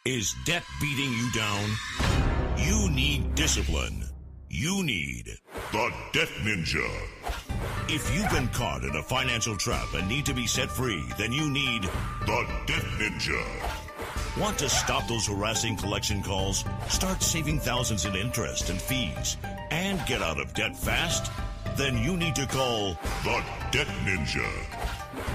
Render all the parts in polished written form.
Is debt beating you down? You need discipline. You need the Debt Ninja. If you've been caught in a financial trap and need to be set free, then you need the Debt Ninja. Want to stop those harassing collection calls, start saving thousands in interest and fees, and get out of debt fast? Then you need to call the Debt Ninja.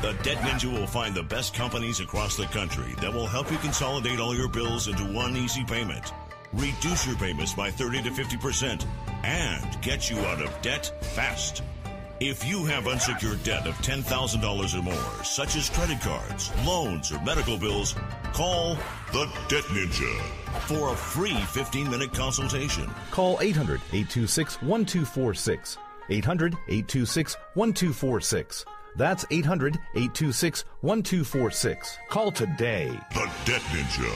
The Debt Ninja will find the best companies across the country that will help you consolidate all your bills into one easy payment, reduce your payments by 30 to 50%, and get you out of debt fast. If you have unsecured debt of $10,000 or more, such as credit cards, loans, or medical bills, call the Debt Ninja for a free 15-minute consultation. Call 800-826-1246. 800-826-1246. That's 800-826-1246. Call today. The Debt Ninja.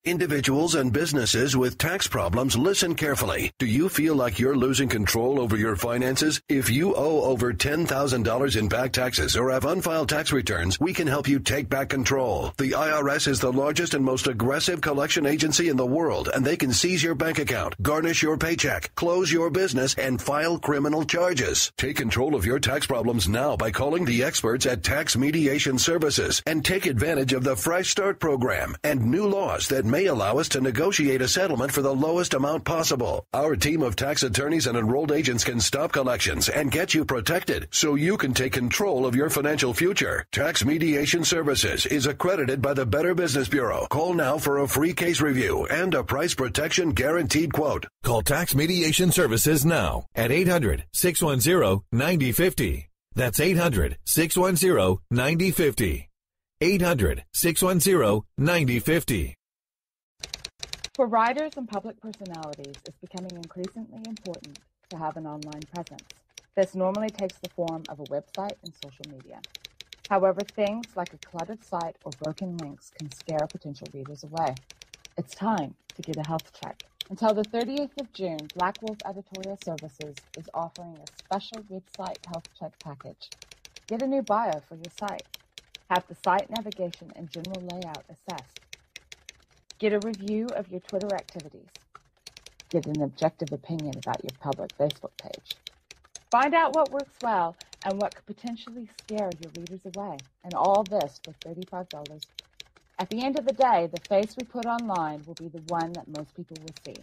Individuals and businesses with tax problems, listen carefully. Do you feel like you're losing control over your finances? If you owe over $10,000 in back taxes or have unfiled tax returns, we can help you take back control. The IRS is the largest and most aggressive collection agency in the world, and they can seize your bank account, garnish your paycheck, close your business, and file criminal charges. Take control of your tax problems now by calling the experts at Tax Mediation Services and take advantage of the Fresh Start program and new laws that may allow us to negotiate a settlement for the lowest amount possible. Our team of tax attorneys and enrolled agents can stop collections and get you protected so you can take control of your financial future. Tax Mediation Services is accredited by the Better Business Bureau. Call now for a free case review and a price protection guaranteed quote. Call Tax Mediation Services now at 800-610-9050. That's 800-610-9050. 800-610-9050. For writers and public personalities, it's becoming increasingly important to have an online presence. This normally takes the form of a website and social media. However, things like a cluttered site or broken links can scare potential readers away. It's time to get a health check. Until the 30th of June, Black Wolf Editorial Services is offering a special website health check package. Get a new bio for your site. Have the site navigation and general layout assessed. Get a review of your Twitter activities. Get an objective opinion about your public Facebook page. Find out what works well and what could potentially scare your readers away. And all this for $35. At the end of the day, the face we put online will be the one that most people will see.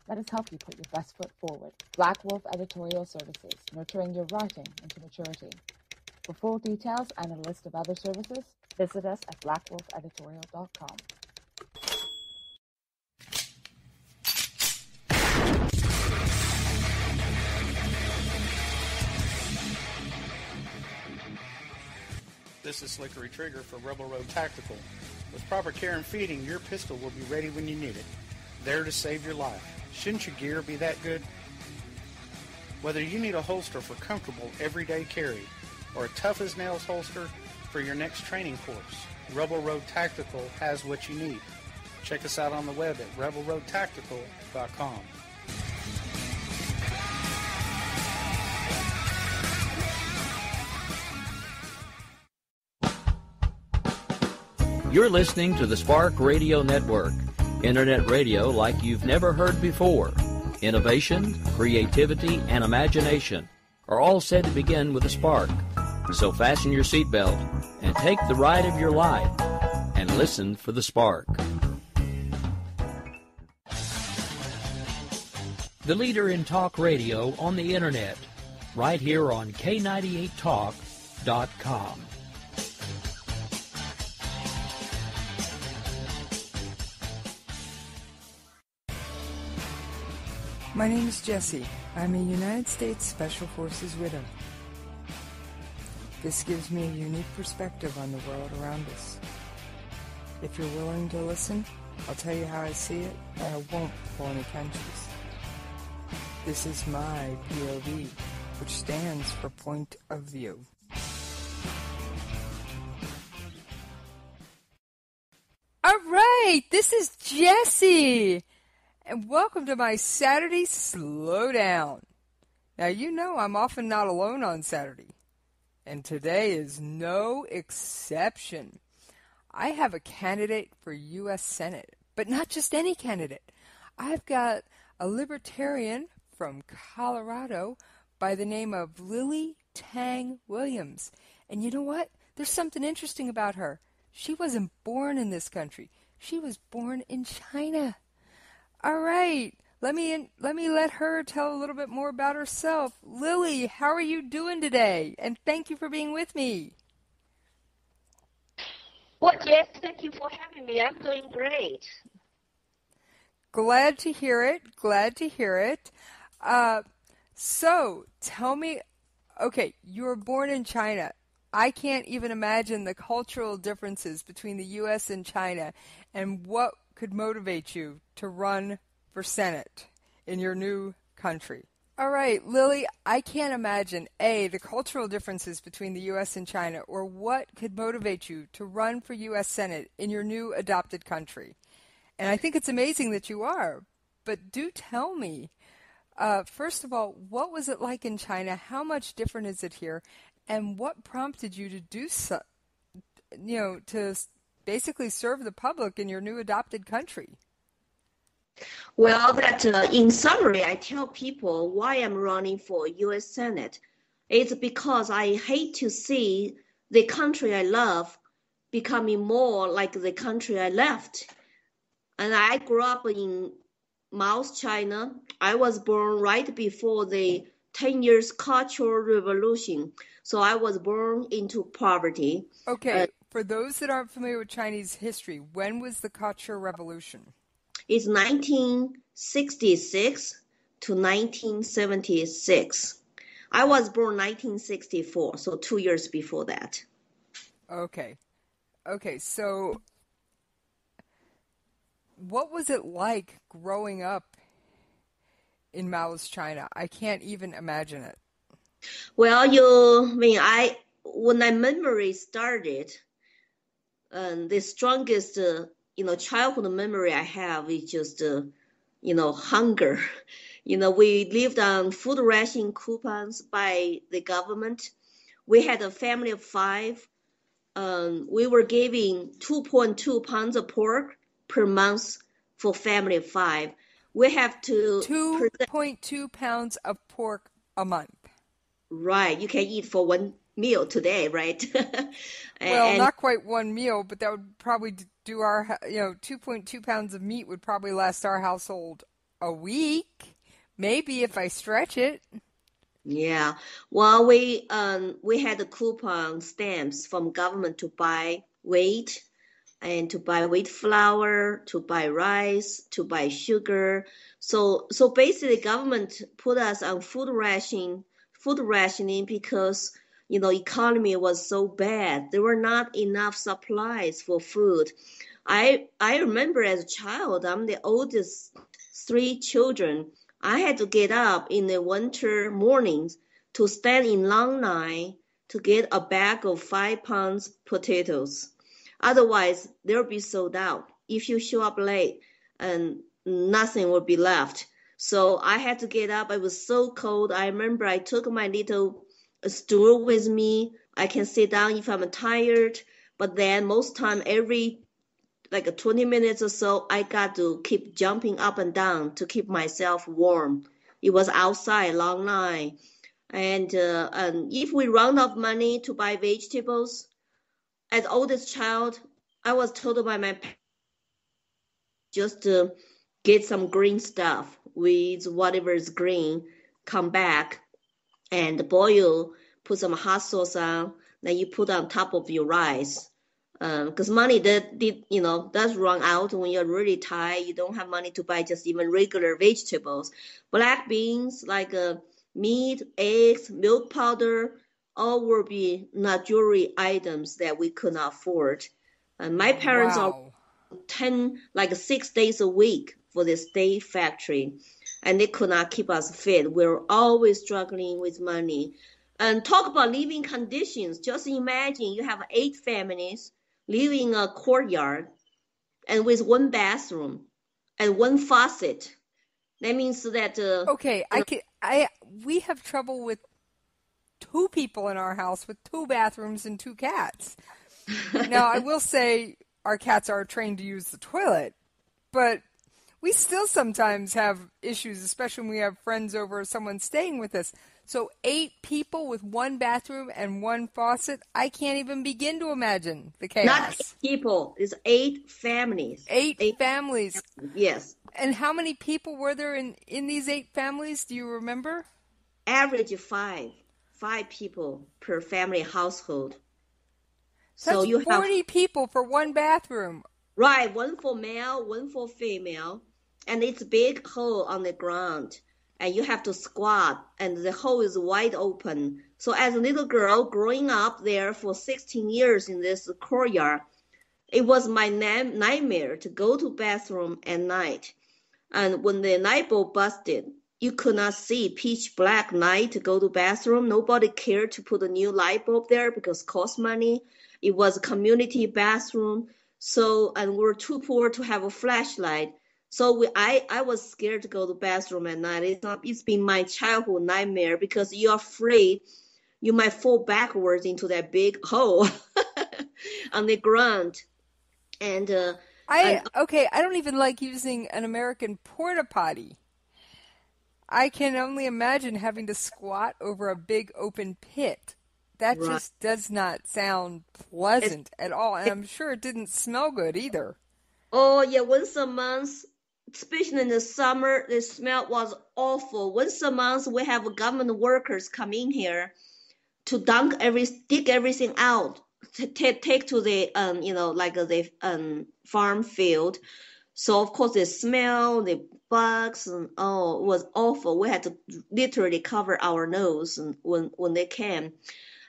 Let us help you put your best foot forward. Black Wolf Editorial Services, nurturing your writing into maturity. For full details and a list of other services, visit us at blackwolfeditorial.com. This is Slickery Trigger for Rebel Road Tactical. With proper care and feeding, your pistol will be ready when you need it, there to save your life. Shouldn't your gear be that good? Whether you need a holster for comfortable everyday carry or a tough-as-nails holster for your next training course, Rebel Road Tactical has what you need. Check us out on the web at rebelroadtactical.com. You're listening to the Spark Radio Network, internet radio like you've never heard before. Innovation, creativity, and imagination are all said to begin with a spark. So fasten your seatbelt and take the ride of your life and listen for the spark. The leader in talk radio on the internet, right here on K98Talk.com. My name is Jessie. I'm a United States Special Forces widow. This gives me a unique perspective on the world around us. If you're willing to listen, I'll tell you how I see it, and I won't pull any punches. This is my POV, which stands for Point of View. All right, this is Jessie, and welcome to my Saturday Slowdown. Now, you know I'm often not alone on Saturday, and today is no exception. I have a candidate for U.S. Senate but not just any candidate. I've got a Libertarian from Colorado by the name of Lilly Tang Williams. And you know what? There's something interesting about her. She wasn't born in this country. She was born in China. All right. Let me let her tell a little bit more about herself. Lilly, how are you doing today? And thank you for being with me. Well, yes, thank you for having me. I'm doing great. Glad to hear it. Glad to hear it. So, tell me, okay, you were born in China. I can't even imagine the cultural differences between the U.S. and China, and what could motivate you to run for Senate in your new country. All right, Lilly, I can't imagine, A, the cultural differences between the U.S. and China, or what could motivate you to run for U.S. Senate in your new adopted country. And I think it's amazing that you are. But do tell me, first of all, what was it like in China? How much different is it here? And what prompted you to do so, to basically serve the public in your new adopted country? Well, in summary, I tell people why I'm running for U.S. Senate. It's because I hate to see the country I love becoming more like the country I left. And I grew up in Mao's China. I was born right before the 10 years Cultural Revolution. So I was born into poverty. Okay, for those that aren't familiar with Chinese history, when was the Cultural Revolution? It's 1966 to 1976. I was born 1964, so 2 years before that. Okay, so what was it like growing up in Mao's China? I can't even imagine it. Well, when my memory started, the strongest, childhood memory I have is just, hunger. We lived on food ration coupons by the government. We had a family of 5. We were giving 2.2 pounds of pork per month for family of 5. We have to 2.2 pounds of pork a month. Right, you can eat for one meal today, right? Well, not quite one meal, but that would probably do 2.2 pounds of meat would probably last our household a week, maybe if I stretch it. Yeah, well, we had the coupon stamps from government to buy wheat and to buy wheat flour, to buy rice, to buy sugar. So basically, government put us on food rationing because economy was so bad. There were not enough supplies for food. I remember as a child, I'm the oldest 3 children. I had to get up in the winter mornings to stand in long line to get a bag of 5 pounds potatoes. Otherwise, they'll be sold out. If you show up late, and nothing will be left. So I had to get up. It was so cold. I remember I took my little stool with me. I can sit down if I'm tired. But then most time, every 20 minutes or so, I got to keep jumping up and down to keep myself warm. It was outside, long line. And if we run out of money to buy vegetables, as oldest child, I was told by my parents just to get some green stuff with whatever is green, come back and boil, put some hot sauce on, then you put on top of your rice. Because money does run out when you're really tired. You don't have money to buy just even regular vegetables. Black beans, like meat, eggs, milk powder, all will be luxury items that we could not afford. And my parents are 6 days a week for the state factory, and they could not keep us fed. We're always struggling with money. And talk about living conditions. Just imagine you have 8 families living in a courtyard and with 1 bathroom and 1 faucet. That means that we have trouble with 2 people in our house with 2 bathrooms and 2 cats. Now, I will say our cats are trained to use the toilet, but we still sometimes have issues, especially when we have friends over or someone staying with us. So 8 people with 1 bathroom and 1 faucet, I can't even begin to imagine the chaos. Not 8 people, it's 8 families. 8 families. Yes. And how many people were there in these 8 families? Do you remember? Average 5 people per family household. So you have 40 people for 1 bathroom. Right, 1 for male, 1 for female, and it's a big hole on the ground. And you have to squat, and the hole is wide open. So as a little girl growing up there for 16 years in this courtyard, it was my nightmare to go to bathroom at night. And when the light bulb busted, you could not see pitch black night to go to bathroom. Nobody cared to put a new light bulb there because it cost money. It was a community bathroom. So, and we're too poor to have a flashlight. So I was scared to go to the bathroom at night. It's been my childhood nightmare because you're afraid you might fall backwards into that big hole on the ground. And I don't even like using an American porta potty. I can only imagine having to squat over a big open pit. That just does not sound pleasant at all. And I'm sure it didn't smell good either. Oh, yeah, once a month. Especially in the summer, the smell was awful. Once a month, we have government workers come in here to dig everything out, to take to the, the farm field. So of course the smell, the bugs, and it was awful. We had to literally cover our nose when they came,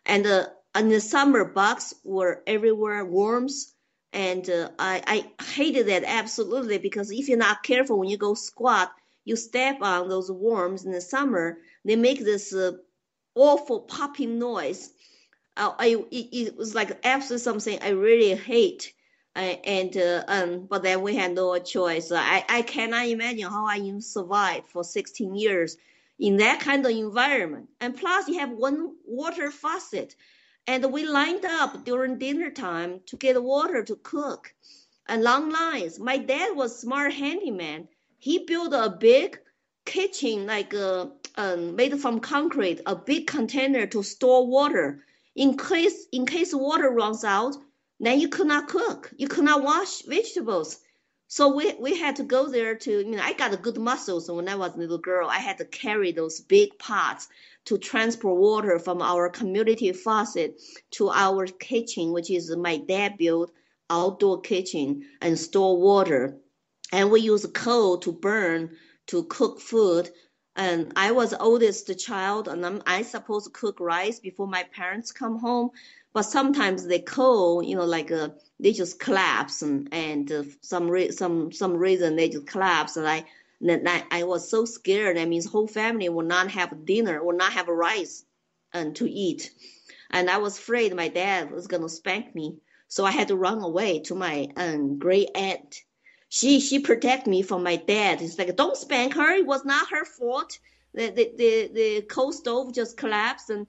and in the summer, bugs were everywhere, worms. And I hated that absolutely because if you're not careful when you go squat, you step on those worms in the summer. They make this awful popping noise. It was like absolutely something I really hate. But then we had no choice. I cannot imagine how I survived for 16 years in that kind of environment. And plus, you have 1 water faucet. And we lined up during dinner time to get water to cook. And long lines. My dad was a smart handyman. He built a big kitchen, made from concrete, a big container to store water. In case water runs out, then you could not cook. You could not wash vegetables. So we had to go there I got good muscles when I was a little girl. I had to carry those big pots to transport water from our community faucet to our kitchen, which is my dad built outdoor kitchen and store water. And we use coal to burn to cook food. And I was the oldest child, and I supposed to cook rice before my parents come home. But sometimes the coal, they just collapse, and some reason they just collapse. And I was so scared. That means whole family will not have dinner, will not have rice to eat. And I was afraid my dad was going to spank me. So I had to run away to my great aunt. She protected me from my dad. It's like, don't spank her. It was not her fault. The coal stove just collapsed. And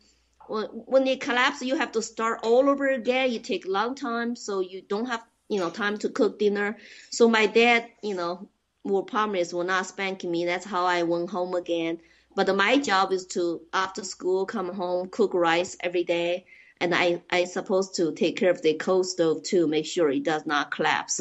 when it collapses, you have to start all over again. You take a long time, so you don't have time to cook dinner. So my dad, will not spank me. That's how I went home again. But my job is to, after school, come home, cook rice every day. And I supposed to take care of the coal stove too, make sure it does not collapse.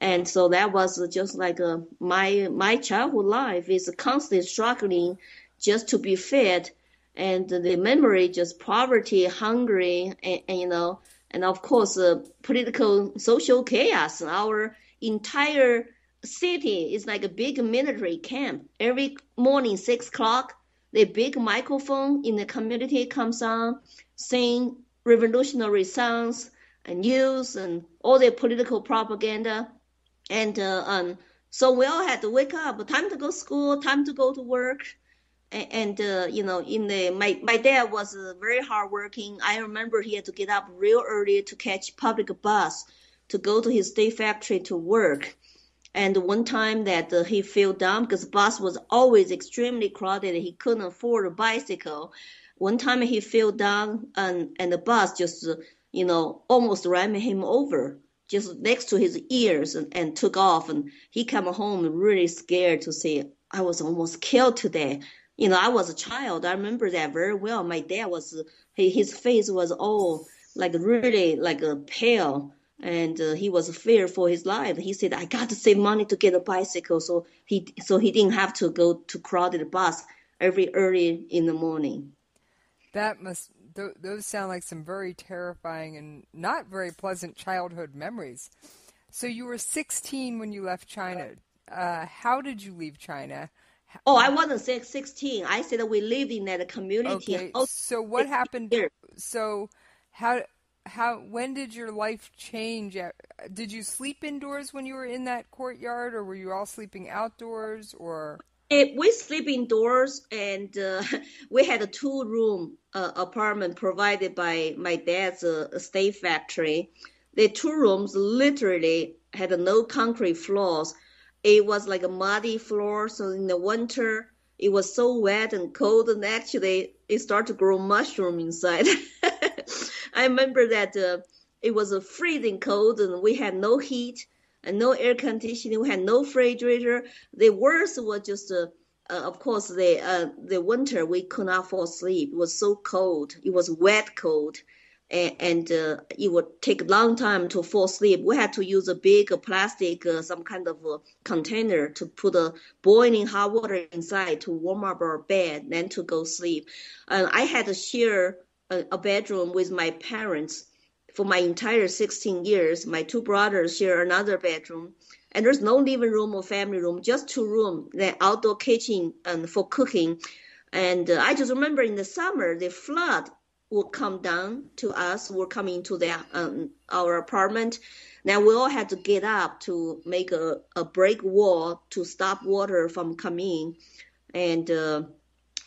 And so that was just like my childhood life is constantly struggling just to be fed. And the memory, just poverty, hungry, and of course, political, social chaos. Our entire city is like a big military camp. Every morning, 6 o'clock, the big microphone in the community comes on, sing revolutionary songs and news and all the political propaganda. And so we all had to wake up. Time to go to school, time to go to work. And my dad was very hardworking. I remember he had to get up real early to catch public bus to go to his state factory to work. And one time that he fell down because the bus was always extremely crowded. He couldn't afford a bicycle. One time he fell down and the bus just, almost ran him over. just next to his ears and took off. And he came home really scared to say, I was almost killed today. I was a child. I remember that very well. My dad his face was all like really like pale. And he was feared for his life. He said, I got to save money to get a bicycle. So he didn't have to go to crowded bus every early in the morning. Those sound like some very terrifying and not very pleasant childhood memories. So you were 16 when you left China. How did you leave China? Oh, I wasn't 16. I said we lived in that community. Okay, so what happened? So when did your life change? Did you sleep indoors when you were in that courtyard, or were you all sleeping outdoors, or? We sleep indoors, and we had a 2-room apartment provided by my dad's estate factory. The 2 rooms literally had no concrete floors. It was like a muddy floor, so in the winter, it was so wet and cold, and actually it started to grow mushroom inside. I remember that it was a freezing cold, and we had no heat and no air conditioning. We had no refrigerator. The worst was just, of course, the winter. We could not fall asleep. It was so cold. It was wet cold, and it would take a long time to fall asleep. We had to use a big plastic, some kind of container to put boiling hot water inside to warm up our bed, then to go sleep. And I had to share a bedroom with my parents for my entire 16 years. My 2 brothers share another bedroom, and there's no living room or family room, just 2 rooms, the outdoor kitchen and for cooking. And I just remember in the summer, the flood would come down to us, were coming to our apartment. Now we all had to get up to make a break wall to stop water from coming. And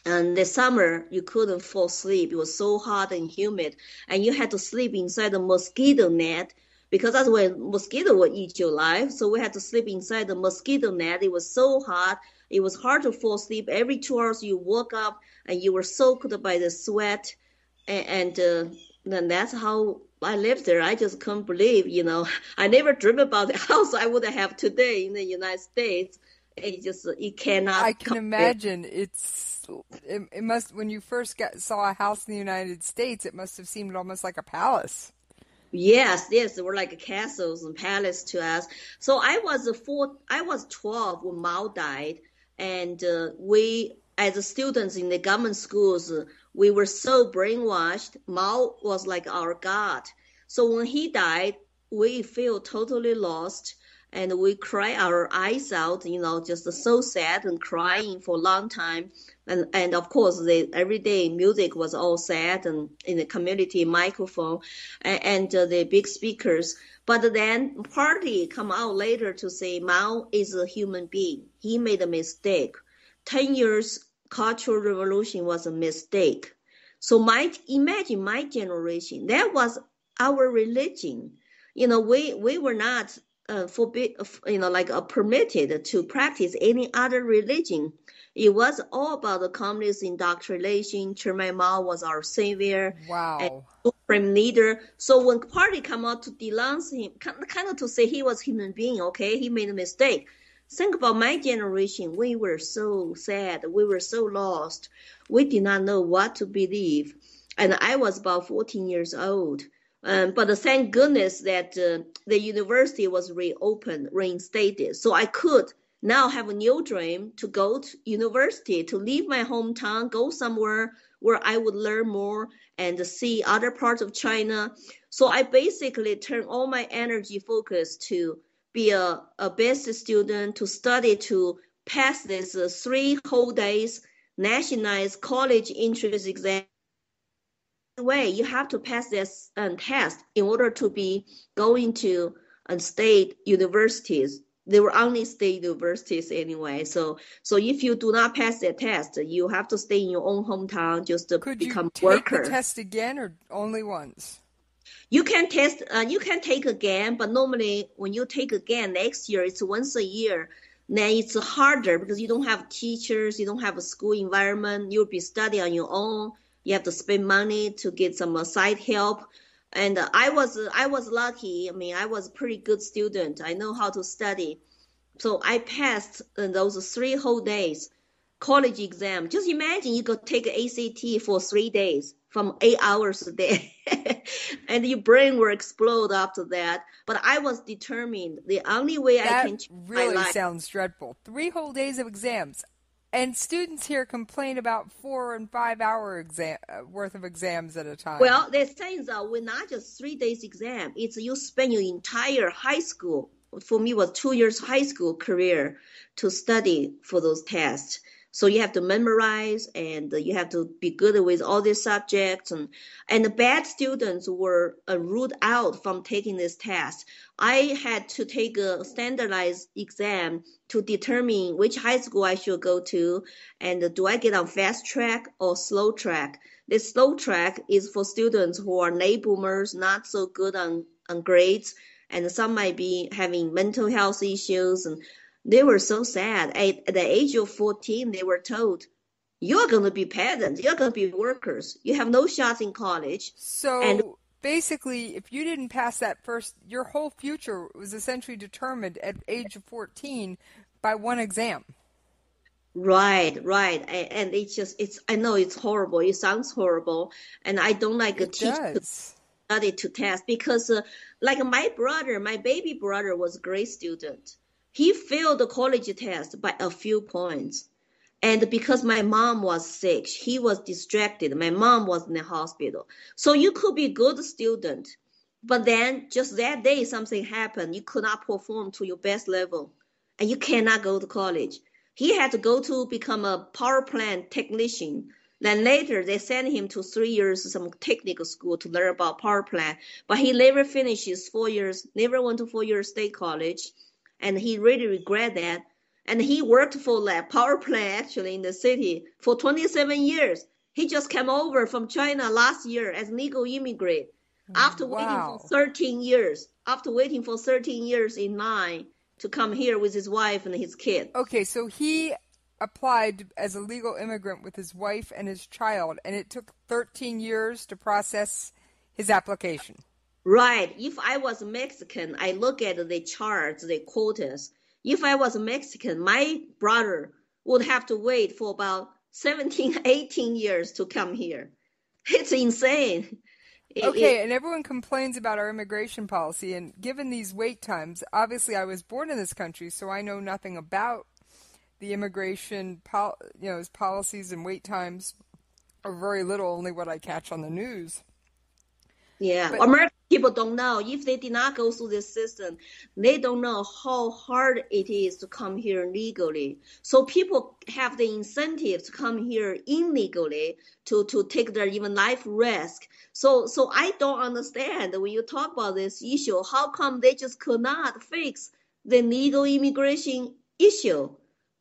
the summer, you couldn't fall asleep. It was so hot and humid. And you had to sleep inside the mosquito net because that's where mosquito would eat you alive. So we had to sleep inside the mosquito net. It was so hot. It was hard to fall asleep. Every 2 hours you woke up and you were soaked by the sweat. And then that's how I lived there. I just couldn't believe, I never dreamed about the house I would have today in the United States. It cannot. I can imagine it must, when you first saw a house in the United States, it must have seemed almost like a palace. Yes, they were like castles and palaces to us. So I was 12 when Mao died, and we, as students in the government schools, we were so brainwashed. Mao was like our God. So when he died, we feel totally lost. And we cry our eyes out, just so sad and crying for a long time. And of course, the everyday music was all sad and in the community microphone and the big speakers. But then party come out later to say Mao is a human being. He made a mistake. 10 years Cultural Revolution was a mistake. So imagine my generation. That was our religion. We were not permitted to practice any other religion. It was all about the communist indoctrination. Chairman Mao was our savior. Wow. And supreme leader. So when party come out to denounce him, kind of to say he was a human being, okay, he made a mistake. Think about my generation. We were so sad. We were so lost. We did not know what to believe. And I was about 14 years old. But thank goodness that the university was reopened, reinstated. So I could now have a new dream to go to university, to leave my hometown, go somewhere where I would learn more and see other parts of China. So I basically turned all my energy focus to be a best student, to study, to pass this 3 whole days nationalized college entrance exam. Way you have to pass this test in order to be going to state universities. They were only state universities anyway. So if you do not pass that test, you have to stay in your own hometown just to become a worker. Could you take the test again or only once? You can test. You can take again, but normally when you take again next year, it's once a year. Then it's harder because you don't have teachers, you don't have a school environment. You'll be studying on your own. You have to spend money to get some side help. And I was lucky. I mean, I was a pretty good student. I know how to study. So I passed those 3 whole days college exam. Just imagine you could take ACT for 3 days from 8 hours a day and your brain will explode after that. But I was determined. The only way I can change really my life. Sounds dreadful. 3 whole days of exams. And students here complain about 4 and 5 hour worth of exams at a time. Well, they're saying that we're not just 3 days exam. It's you spend your entire high school. For me, it was 2 years high school career to study for those tests. So you have to memorize and you have to be good with all these subjects. And the bad students were ruled out from taking this test. I had to take a standardized exam to determine which high school I should go to and do I get on fast track or slow track. The slow track is for students who are late boomers, not so good on grades, and some might be having mental health issues. And they were so sad. At the age of 14, they were told, you're going to be peasants. You're going to be workers. You have no shots in college. So basically, if you didn't pass that first, your whole future was essentially determined at age of 14 by one exam. Right. And I know it's horrible. It sounds horrible. And I don't like a teacher to study to test because like my baby brother was a great student. He failed the college test by a few points. And because my mom was sick, he was distracted. My mom was in the hospital. So you could be a good student, but then just that day something happened. You could not perform to your best level, and you cannot go to college. He had to go to become a power plant technician. Then later they sent him to 3 years some technical school to learn about power plant. But he never finished his 4 years, never went to 4-year state college. And he really regret that. And he worked for that power plant actually in the city for 27 years. He just came over from China last year as legal immigrant after waiting for 13 years. After waiting for 13 years in line to come here with his wife and his kid. Okay, so he applied as a legal immigrant with his wife and his child, and it took 13 years to process his application. Right. If I was Mexican, I look at the charts, the quotas. If I was Mexican, my brother would have to wait for about 17, 18 years to come here. It's insane. Okay, and everyone complains about our immigration policy, and given these wait times, obviously I was born in this country, so I know nothing about the immigration policies and wait times, or very little, only what I catch on the news. Yeah, but American people don't know. If they did not go through this system, they don't know how hard it is to come here legally. So people have the incentive to come here illegally to take their even life risk. So I don't understand when you talk about this issue, how come they just could not fix the legal immigration issue?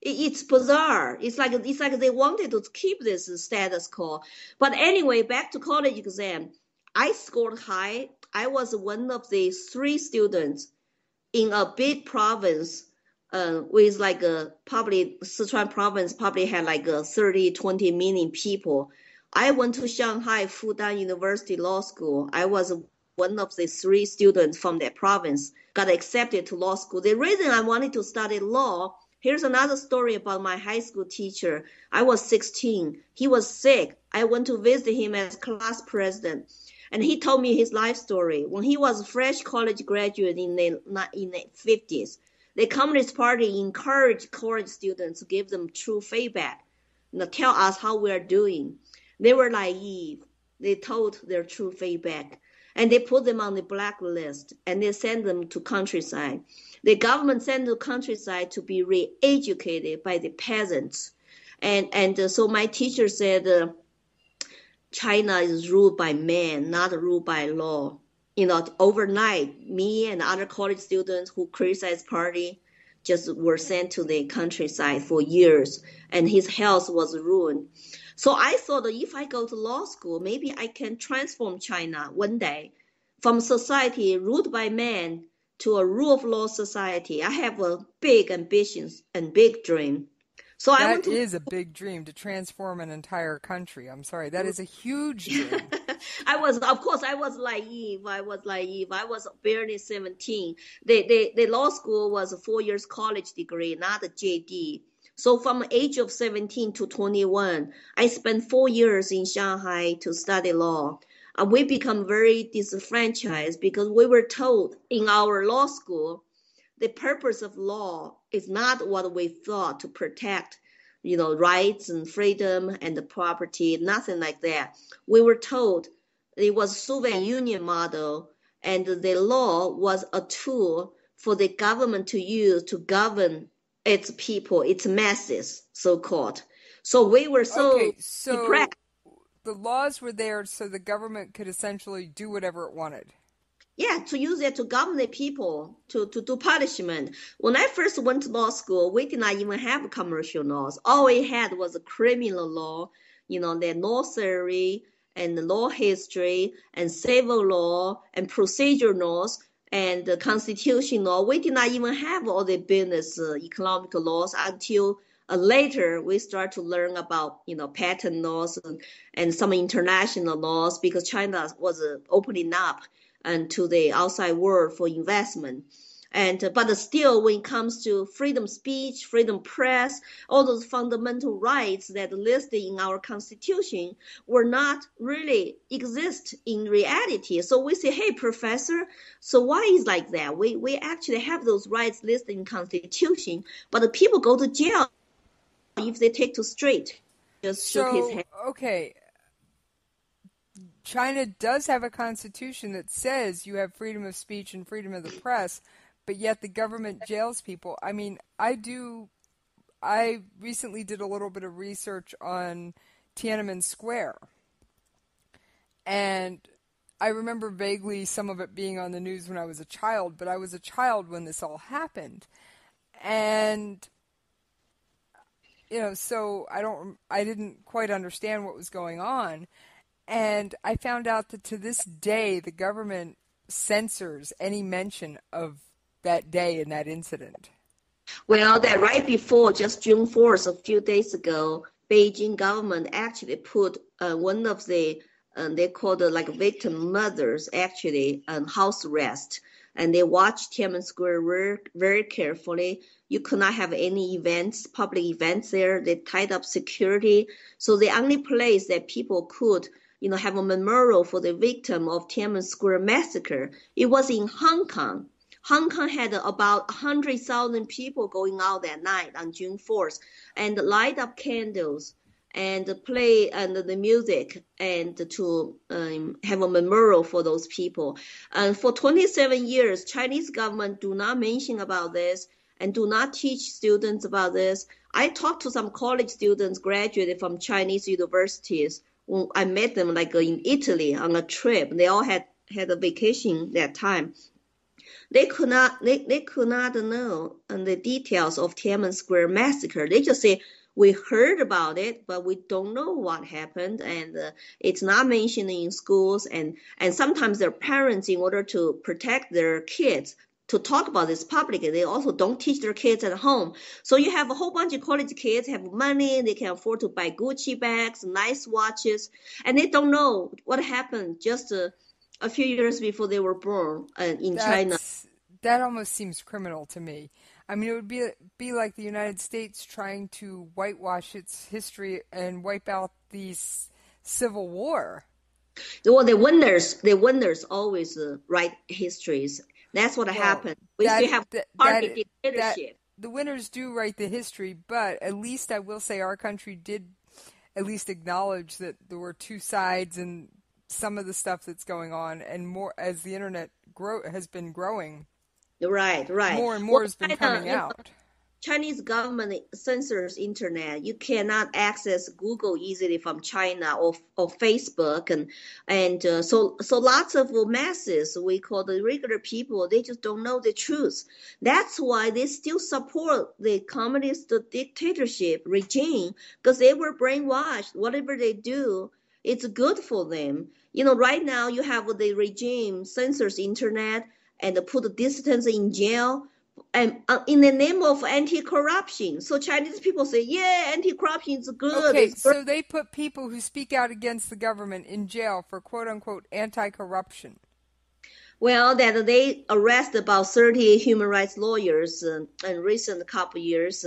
It's bizarre. It's like they wanted to keep this status quo. But anyway, back to college exam. I scored high. I was one of the 3 students in a big province with like probably Sichuan province probably had like 30, 20 million people. I went to Shanghai Fudan University Law School. I was one of the 3 students from that province, got accepted to law school. The reason I wanted to study law, here's another story about my high school teacher. I was 16. He was sick. I went to visit him as class president. And he told me his life story. When he was a fresh college graduate in the 50s, the Communist Party encouraged college students to give them true feedback, tell us how we are doing. They were naive. They told their true feedback. And they put them on the blacklist, and they sent them to countryside. The government sent them to countryside to be re-educated by the peasants. And so my teacher said, China is ruled by men, not ruled by law. Overnight, me and other college students who criticized party just were sent to the countryside for years, and his health was ruined. So I thought that if I go to law school, maybe I can transform China one day from society ruled by men to a rule of law society. I have a big ambitions and big dream. So that is a big dream, to transform an entire country. I'm sorry, that is a huge dream. Of course, I was naive. I was barely 17. The law school was a 4 years college degree, not a JD. So from the age of 17 to 21, I spent 4 years in Shanghai to study law. We become very disenfranchised because we were told in our law school, the purpose of law is not what we thought to protect, rights and freedom and the property, nothing like that. We were told it was Soviet Union model, and the law was a tool for the government to use to govern its people, its masses, so-called. So we were depressed. The laws were there so the government could essentially do whatever it wanted. Yeah, to use it to govern the people, to do punishment. When I first went to law school, we did not even have commercial laws. All we had was a criminal law, the law theory and the law history and civil law and procedure laws and the constitution law. We did not even have all the business economic laws until later we start to learn about, patent laws and some international laws because China was opening up and to the outside world for investment. But still, when it comes to freedom speech, freedom press, all those fundamental rights that are listed in our constitution were not really exist in reality. So we say, hey, professor, so why is like that? We actually have those rights listed in constitution, but the people go to jail if they take to street. Just shook his head. Okay. China does have a constitution that says you have freedom of speech and freedom of the press, but yet the government jails people. I mean, I recently did a little bit of research on Tiananmen Square, and I remember vaguely some of it being on the news when I was a child, but I was a child when this all happened. And so I didn't quite understand what was going on. And I found out that to this day, the government censors any mention of that day and that incident. Well, that right before just June 4th, a few days ago, Beijing government actually put one of the, they called it like victim mothers, actually, on house arrest. And they watched Tiananmen Square very, very carefully. You could not have any events, public events there. They tied up security. So the only place that people could have a memorial for the victim of Tiananmen Square massacre, it was in Hong Kong. Hong Kong had about 100,000 people going out that night on June 4th and light up candles and play the music and to have a memorial for those people. And for 27 years, Chinese government do not mention about this and do not teach students about this. I talked to some college students graduated from Chinese universities. I met them like in Italy on a trip. They all had a vacation that time. They could not know the details of Tiananmen Square massacre. They just say, we heard about it, but we don't know what happened, and it's not mentioned in schools. And sometimes their parents, in order to protect their kids, to talk about this publicly, they also don't teach their kids at home. So you have a whole bunch of college kids have money, they can afford to buy Gucci bags, nice watches, and they don't know what happened just a few years before they were born in China. That almost seems criminal to me. I mean, it would be like the United States trying to whitewash its history and wipe out the Civil War. Well, the winners always write histories. That's what happened. We still have party dictatorship. The winners do write the history, but at least I will say our country did at least acknowledge that there were two sides and some of the stuff that's going on, and more as the internet has been growing. Right. More and more has been coming out. Chinese government censors internet. You cannot access Google easily from China or Facebook, and so lots of masses, we call the regular people, they just don't know the truth. That's why they still support the communist dictatorship regime, because they were brainwashed. Whatever they do, it's good for them. Right now you have the regime censors internet and put dissidents in jail and in the name of anti-corruption. So Chinese people say, yeah, anti-corruption is good. Okay, it's good. so they put people who speak out against the government in jail for quote-unquote anti-corruption. Well, that they arrest about 30 human rights lawyers in recent couple years,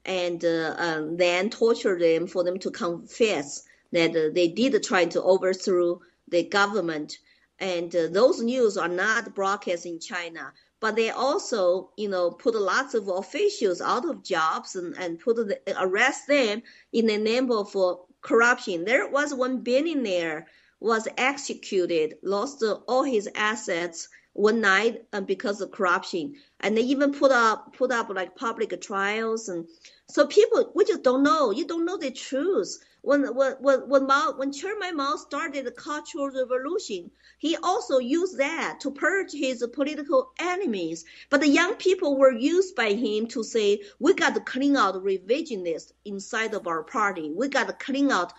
and then torture them for them to confess that they did try to overthrow the government. And those news are not broadcast in China. But they also, put lots of officials out of jobs and arrest them in the name of corruption. There was one billionaire was executed, lost all his assets one night because of corruption. And they even put up like public trials. And so people, we just don't know. You don't know the truth. When Chairman Mao started the Cultural Revolution, he also used that to purge his political enemies. But the young people were used by him to say, we got to clean out revisionists inside of our party. We got to clean out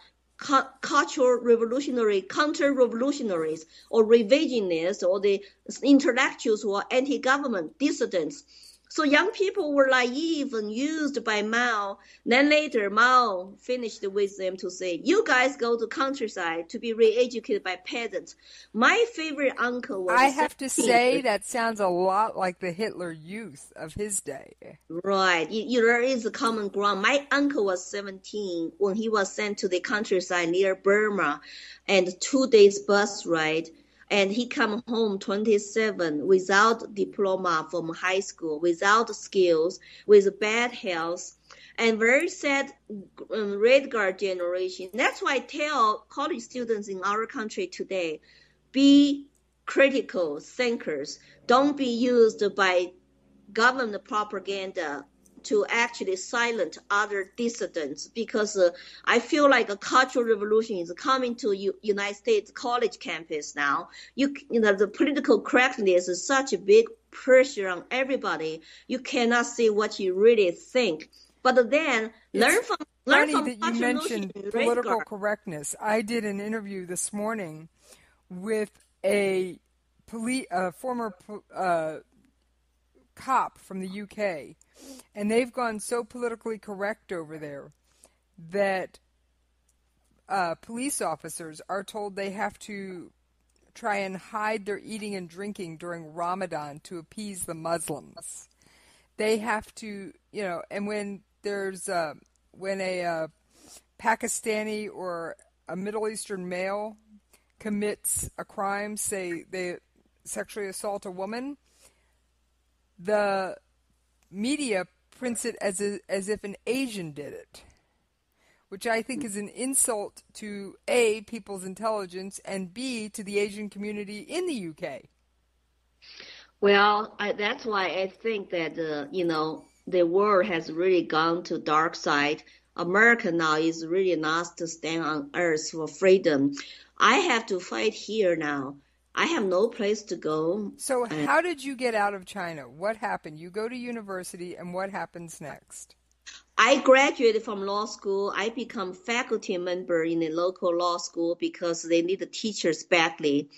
cultural revolutionary, counter-revolutionaries, or revisionists, or the intellectuals who are anti-government dissidents. So young people were naive and used by Mao. Then later, Mao finished with them to say, you guys go to countryside to be re-educated by peasants. My favorite uncle was... I have to say that sounds a lot like the Hitler Youth of his day. Right. There is a common ground. My uncle was 17 when he was sent to the countryside near Burma, and 2 days bus ride. And he come home 27 without diploma from high school, without skills, with bad health, and very sad Red Guard generation. That's why I tell college students in our country today, be critical thinkers. Don't be used by government propaganda to actually silence other dissidents, because I feel like a cultural revolution is coming to United States college campus now. The political correctness is such a big pressure on everybody. You cannot say what you really think. But then learn from that you mentioned political correctness. I did an interview this morning with a former cop from the UK. And they've gone so politically correct over there that police officers are told they have to try and hide their eating and drinking during Ramadan to appease the Muslims. They have to, and when there's when a Pakistani or a Middle Eastern male commits a crime, say they sexually assault a woman, the media prints it as if an Asian did it, which I think is an insult to A, people's intelligence, and B, to the Asian community in the UK. Well, that's why I think that, the world has really gone to dark side. America now is really not to stand on earth for freedom. I have to fight here now. I have no place to go. So how did you get out of China? What happened? You go to university, and what happens next? I graduated from law school. I become faculty member in a local law school because they need the teachers badly.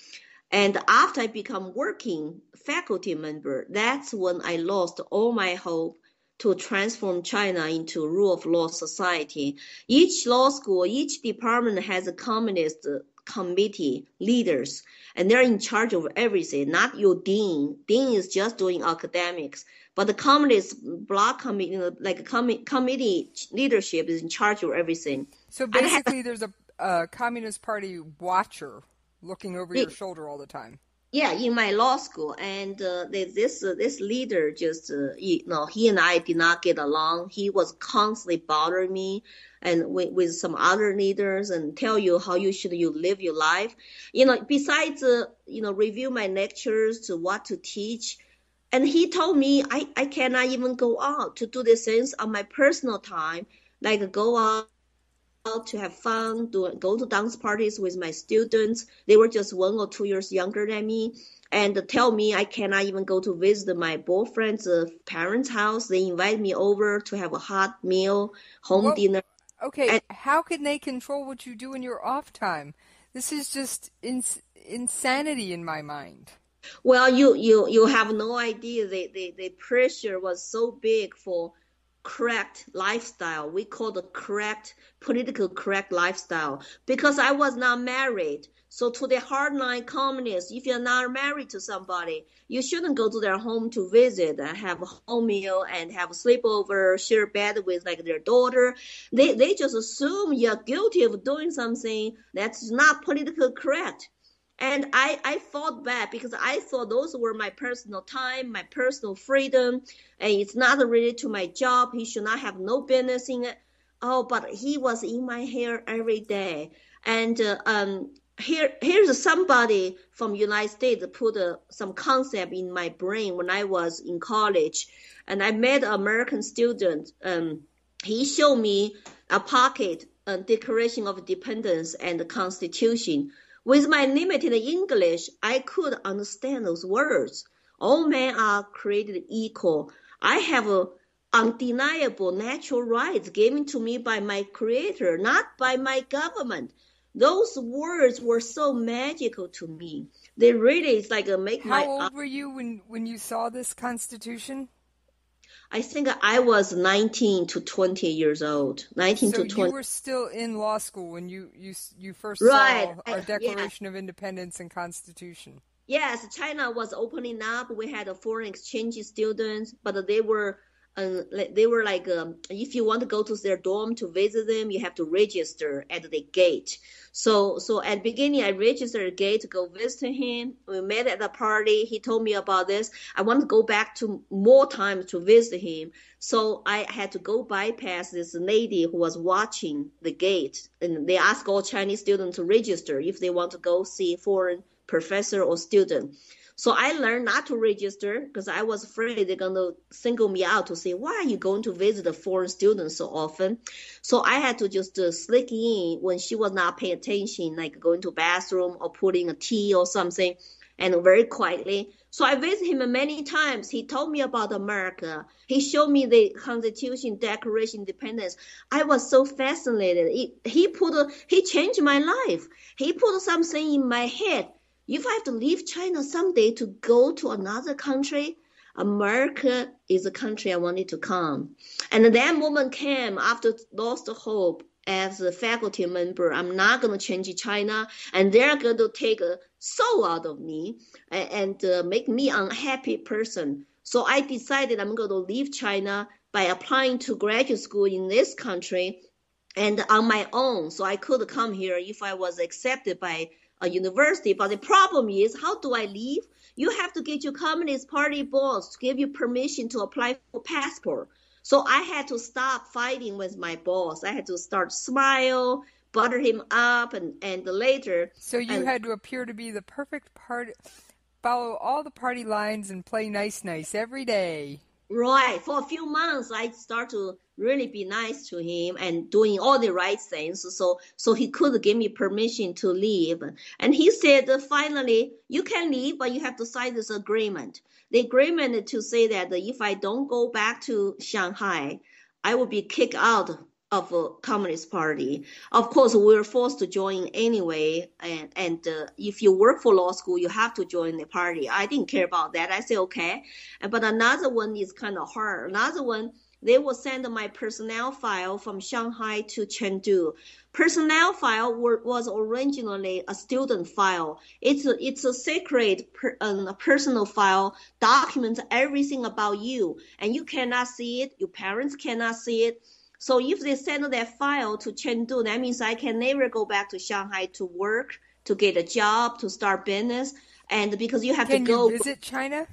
And after I become working faculty member, that's when I lost all my hope to transform China into a rule of law society. Each law school, each department has a communist committee leaders, and they're in charge of everything, not your dean. Dean is just doing academics. But the communist block committee, committee leadership is in charge of everything. So basically there's a Communist Party watcher looking over your shoulder all the time. Yeah, in my law school, and this leader just he and I did not get along. He was constantly bothering me, and with some other leaders, and tell you how you live your life. Besides review my lectures to what to teach, and he told me I cannot even go out to do the things on my personal time, like go out to have fun, go to dance parties with my students. They were just 1 or 2 years younger than me, and tell me I cannot even go to visit my boyfriend's parents' house. They invite me over to have a hot meal, dinner. Okay, and how can they control what you do in your off time? This is just insanity in my mind. Well, you have no idea. The pressure was so big for correct lifestyle. We call the correct, political correct lifestyle, because I was not married. So to the hardline communists, if you're not married to somebody, you shouldn't go to their home to visit and have a home meal and have a sleepover, share bed with like their daughter. They just assume you're guilty of doing something that's not politically correct. And I fought back because I thought those were my personal time, my personal freedom, and it's not related to my job. He should not have no business in it. Oh, but he was in my hair every day. And here's somebody from United States put some concept in my brain when I was in college. And I met an American student. He showed me a pocket, a Declaration of Independence and the Constitution. With my limited English, I could understand those words. All men are created equal. I have undeniable natural rights given to me by my creator, not by my government. Those words were so magical to me. They really, it's like make my... How old were you when you saw this Constitution? I think I was 19 to 20 years old. 19 to 20. So you were still in law school when you first saw our Declaration of Independence and Constitution. Yes, China was opening up. We had foreign exchange students, but they were like, if you want to go to their dorm to visit them, you have to register at the gate. So at the beginning, I registered at the gate to go visit him. We met at the party. He told me about this. I want to go back to more times to visit him. So I had to go bypass this lady who was watching the gate. And they ask all Chinese students to register if they want to go see foreign professor or student. So I learned not to register because I was afraid they're going to single me out to say, why are you going to visit a foreign student so often? So I had to just sneak in when she was not paying attention, like going to bathroom or putting a tea or something, and very quietly. So I visited him many times. He told me about America. He showed me the Constitution, Declaration of Independence. I was so fascinated. He changed my life. He put something in my head. If I have to leave China someday to go to another country, America is a country I wanted to come. And that moment came after lost hope as a faculty member. I'm not going to change China, and they're going to take a soul out of me and make me an unhappy person. So I decided I'm going to leave China by applying to graduate school in this country and on my own. So I could come here if I was accepted by a university. But the problem is, how do I leave? You have to get your Communist Party boss to give you permission to apply for passport. So I had to stop fighting with my boss. I had to start smile, butter him up, and later. So you had to appear to be the perfect party, follow all the party lines and play nice every day. Right. For a few months, I start to really be nice to him and doing all the right things. So he could give me permission to leave. And he said, finally, you can leave, but you have to sign this agreement. The agreement to say that if I don't go back to Shanghai, I will be kicked out of a Communist Party. Of course, we were forced to join anyway. And if you work for law school, you have to join the party. I didn't care about that. I said, okay. But another one is kind of hard. Another one, they will send my personnel file from Shanghai to Chengdu. Personnel file was originally a student file. It's a secret personal file, documents everything about you. And you cannot see it. Your parents cannot see it. So if they send that file to Chengdu, that means I can never go back to Shanghai to work, to get a job, to start business. And because you have to go... Can you visit China?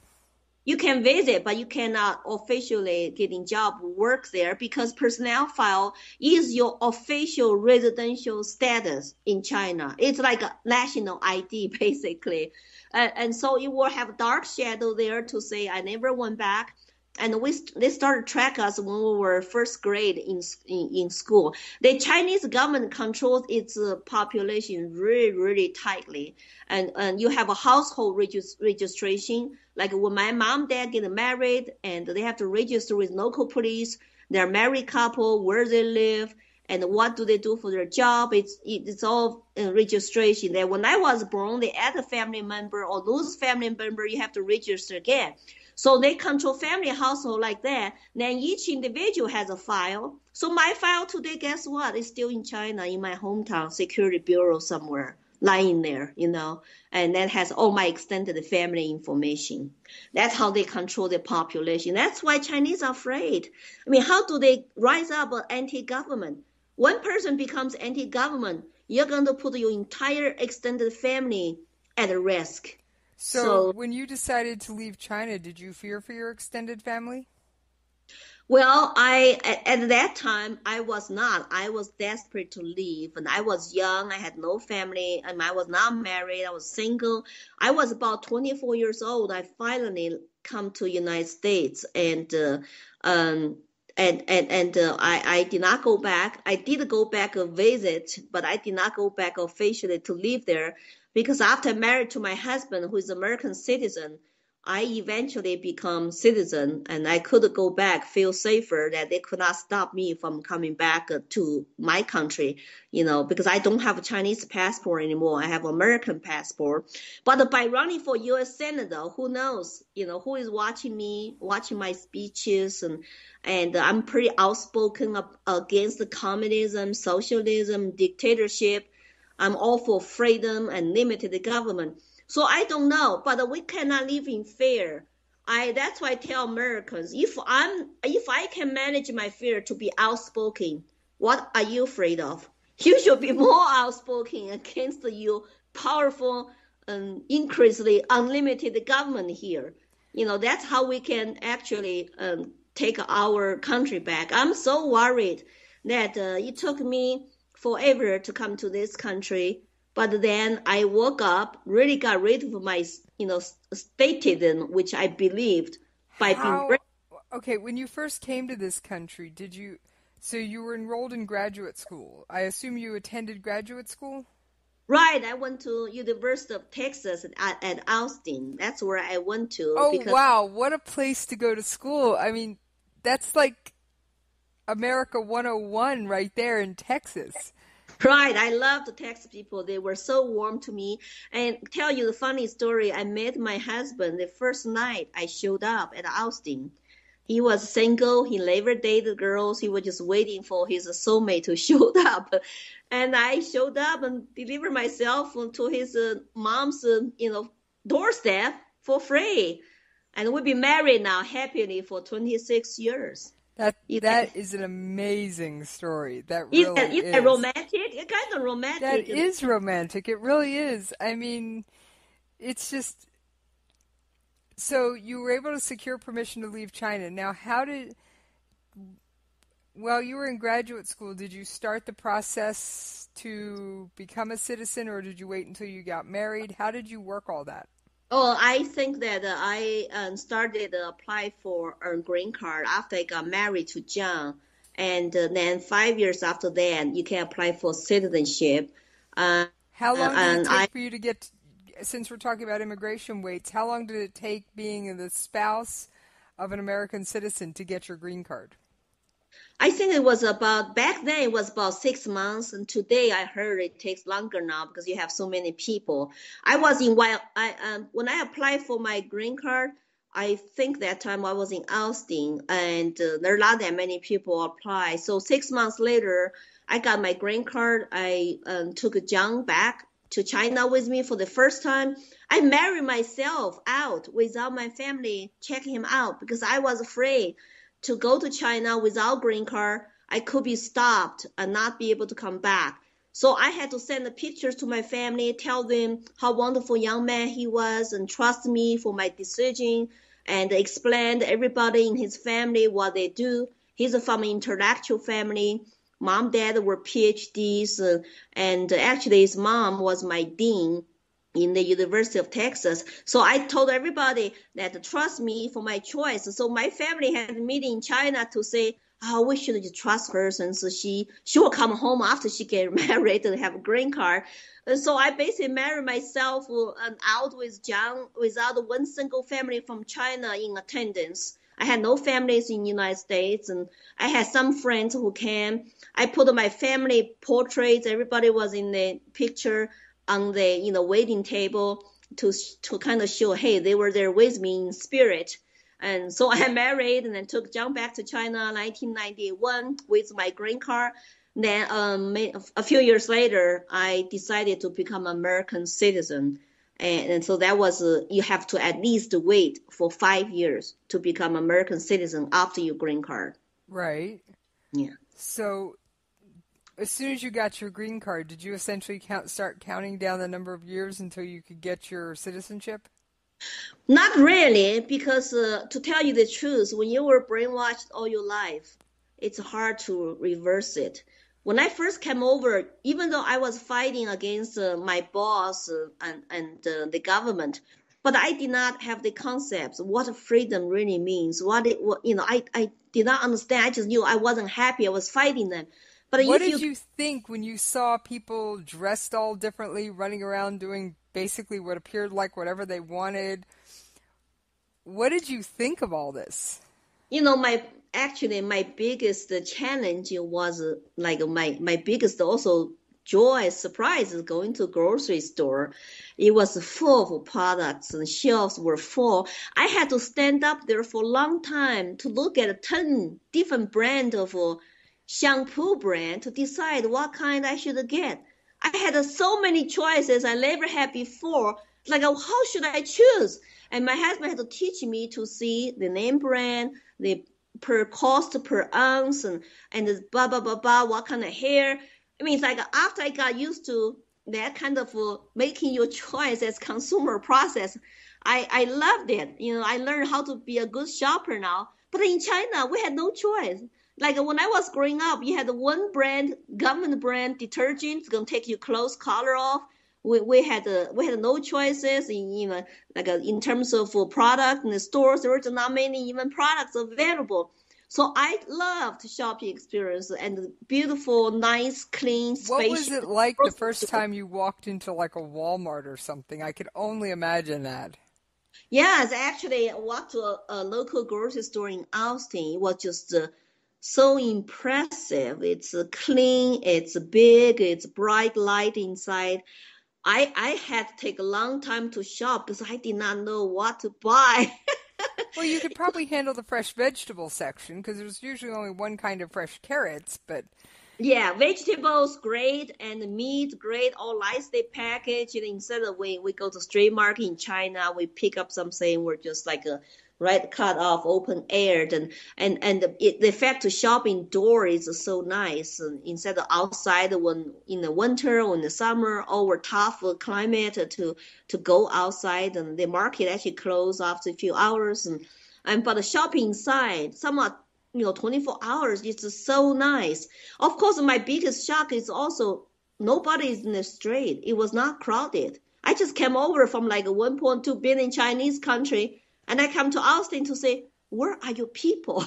You can visit, but you cannot officially get a job, work there, because personnel file is your official residential status in China. It's like a national ID, basically. And so it will have dark shadow there to say I never went back. And they started to track us when we were first grade in school. The Chinese government controls its population really, really tightly. And you have a household registration. Like when my mom and dad get married and they have to register with local police, they're a married couple, where they live. and what do they do for their job. It's all registration. That when I was born, they add a family member or lose family member, you have to register again. So they control family household like that. Then each individual has a file. So my file today, guess what? It's still in China, in my hometown, Security Bureau somewhere, lying there, and that has all my extended family information. That's how they control the population. That's why Chinese are afraid. I mean, how do they rise up anti-government? One person becomes anti-government, you're going to put your entire extended family at risk. So when you decided to leave China, did you fear for your extended family? Well, at that time, I was not. I was desperate to leave, and I was young. I had no family, and I was not married. I was single. I was about 24 years old. I finally come to United States, and I did not go back. I did go back a visit, but I did not go back officially to live there. Because after married to my husband, who is American citizen, I eventually become citizen, and I could go back, feel safer that they could not stop me from coming back to my country, because I don't have a Chinese passport anymore. I have American passport. But by running for U.S. Senator, who knows, who is watching me, watching my speeches, and I'm pretty outspoken against the communism, socialism, dictatorship. I'm all for freedom and limited government. So I don't know, but we cannot live in fear. That's why I tell Americans, if I can manage my fear to be outspoken, what are you afraid of? You should be more outspoken against your powerful and increasingly unlimited government here. That's how we can actually take our country back. I'm so worried that it took me forever to come to this country, but then I woke up, really got rid of my, statism, which I believed by being. Okay, when you first came to this country, so you were enrolled in graduate school. I assume you attended graduate school? Right, I went to University of Texas at Austin. That's where I went to. Oh, wow, what a place to go to school. I mean, that's like America 101 right there in Texas. Right. I love the Texas people. They were so warm to me. And tell you the funny story, I met my husband the first night I showed up at Austin. He was single. He never dated girls. He was just waiting for his soulmate to show up. And I showed up and delivered myself to his mom's, doorstep for free. And we've been married now happily for 26 years. That is an amazing story. That really is. Isn't that romantic? It's kind of romantic. That is romantic. It really is. I mean, it's just... So you were able to secure permission to leave China. Now, while you were in graduate school, did you start the process to become a citizen, or did you wait until you got married? How did you work all that? Oh, I think that I started to apply for a green card after I got married to John. And then 5 years after that, you can apply for citizenship. How long did it take for you to get, since we're talking about immigration waits, how long did it take being the spouse of an American citizen to get your green card? I think back then it was about 6 months, and today I heard it takes longer now because you have so many people. When I applied for my green card, I think that time I was in Austin, and there are not that many people apply. So 6 months later, I got my green card. I took John back to China with me for the first time. I married myself out without my family checking him out because I was afraid to go to China without green card. I could be stopped and not be able to come back. So I had to send the pictures to my family, tell them how wonderful young man he was and trust me for my decision, and explain to everybody in his family what they do. He's from an intellectual family. Mom, dad were PhDs, and actually his mom was my dean in the University of Texas. So I told everybody that trust me for my choice. So my family had a meeting in China to say, we should just trust her since she will come home after she get married and have a green card. And so I basically married myself out with John without one single family from China in attendance. I had no families in the United States, and I had some friends who came. I put my family portraits. Everybody was in the picture on the waiting table to kind of show, hey, they were there with me in spirit. And so I married and then jumped back to China in 1991 with my green card. Then a few years later, I decided to become an American citizen. And so that was, you have to at least wait for 5 years to become American citizen after your green card. Right. Yeah. So as soon as you got your green card, did you essentially start counting down the number of years until you could get your citizenship? Not really, because to tell you the truth, when you were brainwashed all your life, it's hard to reverse it. When I first came over, even though I was fighting against my boss and the government, but I did not have the concepts what freedom really means. I did not understand. I just knew I wasn't happy. I was fighting them. But what did you think when you saw people dressed all differently, running around doing basically what appeared like whatever they wanted? What did you think of all this? My biggest challenge was my biggest also joy, surprise is going to a grocery store. It was full of products and shelves were full. I had to stand up there for a long time to look at 10 different brands of shampoo brand to decide what kind I should get. I had so many choices I never had before. How should I choose? And my husband had to teach me to see the name brand, the per cost per ounce, and the blah, blah, blah, blah, what kind of hair. I mean, it's like after I got used to that kind of making your choice as consumer process, I loved it. I learned how to be a good shopper now. But in China, we had no choice. Like when I was growing up, you had one brand, government brand detergent, it's gonna take your clothes color off. We had no choices in terms of product in the stores. There were not many even products available. So I loved shopping experience and the beautiful, nice, clean, spacious. What was it like the first time you walked into like a Walmart or something? I could only imagine that. Yes, actually, I walked to a local grocery store in Austin. It was just so impressive. It's clean, it's big, it's bright light inside. I had to take a long time to shop because I did not know what to buy. Well, you could probably handle the fresh vegetable section because there's usually only one kind of fresh carrots, but... Yeah, vegetables, great, and meat, great, all nicely packaged. Instead of we go to street market in China, we pick up something, we're just like cut off, open aired, and the fact to shop indoor is so nice. Instead of outside when in the winter or in the summer, or tough climate to go outside, and the market actually closed after a few hours, but the shopping inside somewhat 24 hours is so nice. Of course, my biggest shock is also nobody is in the street. It was not crowded. I just came over from like a 1.2 billion Chinese country, and I come to Austin to say, where are your people?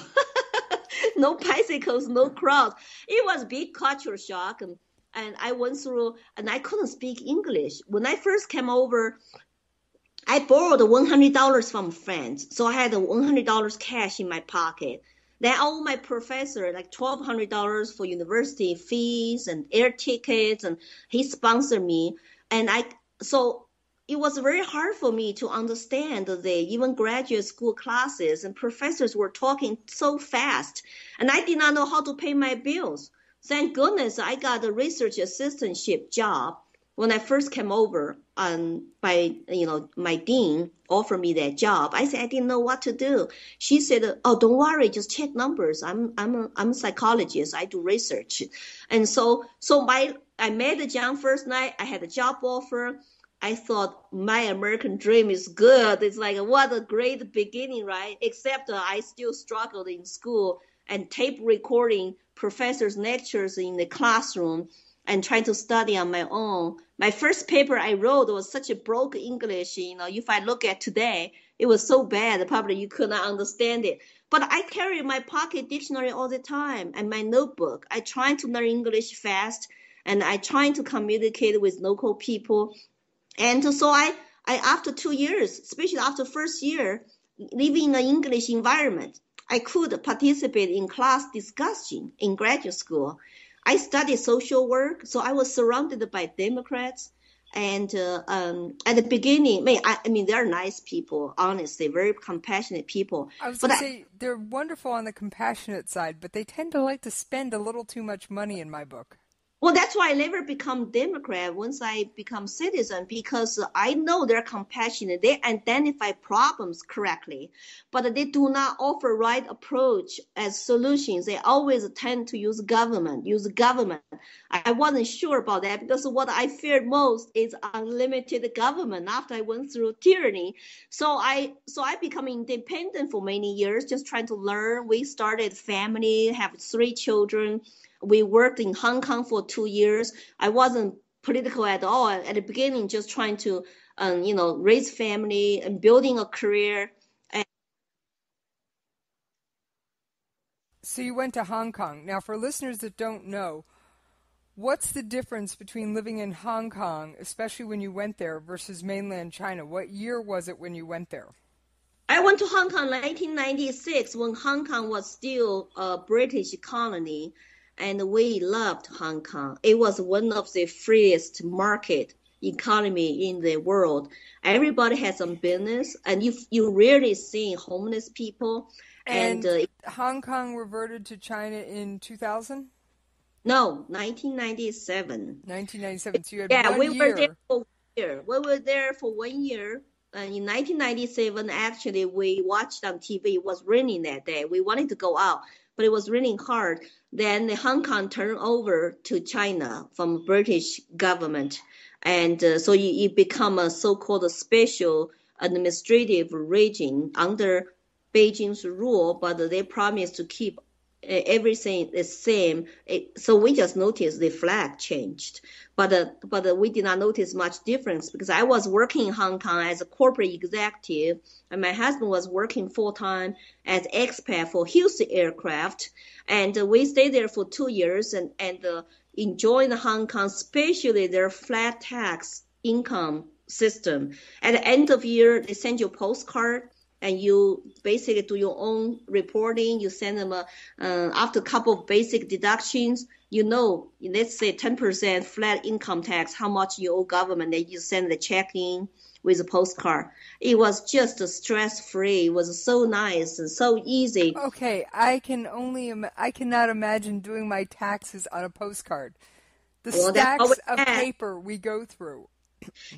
No bicycles, no crowd. It was a big culture shock, and I went through, and I couldn't speak English. When I first came over, I borrowed $100 from friends, so I had $100 cash in my pocket. Then all my professor, like $1,200 for university fees and air tickets, and he sponsored me. And so it was very hard for me to understand even graduate school classes, and professors were talking so fast, and I did not know how to pay my bills. Thank goodness I got a research assistantship job when I first came over. My dean offered me that job. I said I didn't know what to do. She said, "Oh, don't worry, just check numbers. I'm a psychologist. I do research." And so I met the John first night. I had a job offer. I thought my American dream is good. It's like what a great beginning, right? Except I still struggled in school and tape recording professors' lectures in the classroom and trying to study on my own. My first paper I wrote was such a broke English, if I look at today, it was so bad, probably you could not understand it. But I carry my pocket dictionary all the time and my notebook. I try to learn English fast, and I try to communicate with local people. And so I after 2 years, especially after first year, living in an English environment. I could participate in class discussion in graduate school. I studied social work, so I was surrounded by Democrats. And at the beginning, I mean, they're nice people, honestly, very compassionate people. I was going to say, they're wonderful on the compassionate side, but they tend to like to spend a little too much money in my book. Well, that's why I never become Democrat once I become citizen, because I know they're compassionate. They identify problems correctly, but they do not offer right approach as solutions. They always tend to use government. I wasn't sure about that, because what I feared most is unlimited government after I went through tyranny. So I become independent for many years, just trying to learn. We started family, have 3 children. We worked in Hong Kong for 2 years. I wasn't political at all at the beginning, just trying to, raise family and building a career. So you went to Hong Kong. Now, for listeners that don't know, what's the difference between living in Hong Kong, especially when you went there, versus mainland China? What year was it when you went there? I went to Hong Kong in 1996 when Hong Kong was still a British colony. And we loved Hong Kong. It was one of the freest market economy in the world. Everybody had some business, and you rarely see homeless people. And Hong Kong reverted to China in 2000? No, 1997. 1997. So you had 1 year. We were there for 1 year. We were there for 1 year. And in 1997, actually, we watched on TV. It was raining that day. We wanted to go out, but it was raining hard. Then the Hong Kong turned over to China from British government. And so it become a so-called special administrative region under Beijing's rule, but they promised to keep everything the same. So we just noticed the flag changed. But we did not notice much difference, because I was working in Hong Kong as a corporate executive, and my husband was working full-time as expat for Hughes Aircraft. And we stayed there for 2 years and enjoying Hong Kong, especially their flat tax income system. At the end of year, they send you a postcard, and you basically do your own reporting. You send them after a couple of basic deductions, let's say 10% flat income tax, how much you owe government. Then you send the check in with a postcard. It was just stress-free. It was so nice and so easy. Okay, I cannot imagine doing my taxes on a postcard. The stacks of paper we go through.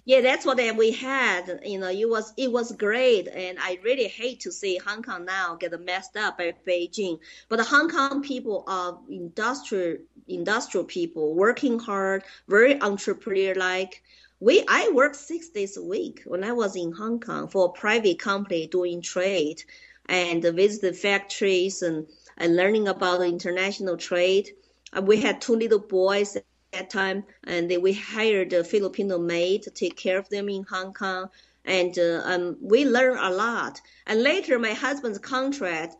Yeah, that's what we had. It was great, and I really hate to see Hong Kong now get messed up by Beijing. But the Hong Kong people are industrial people, working hard, very entrepreneur-like. I worked 6 days a week when I was in Hong Kong for a private company doing trade, and visit factories and learning about international trade. We had 2 little boys that time, and we hired a Filipino maid to take care of them in Hong Kong, and we learned a lot. And later, my husband's contract,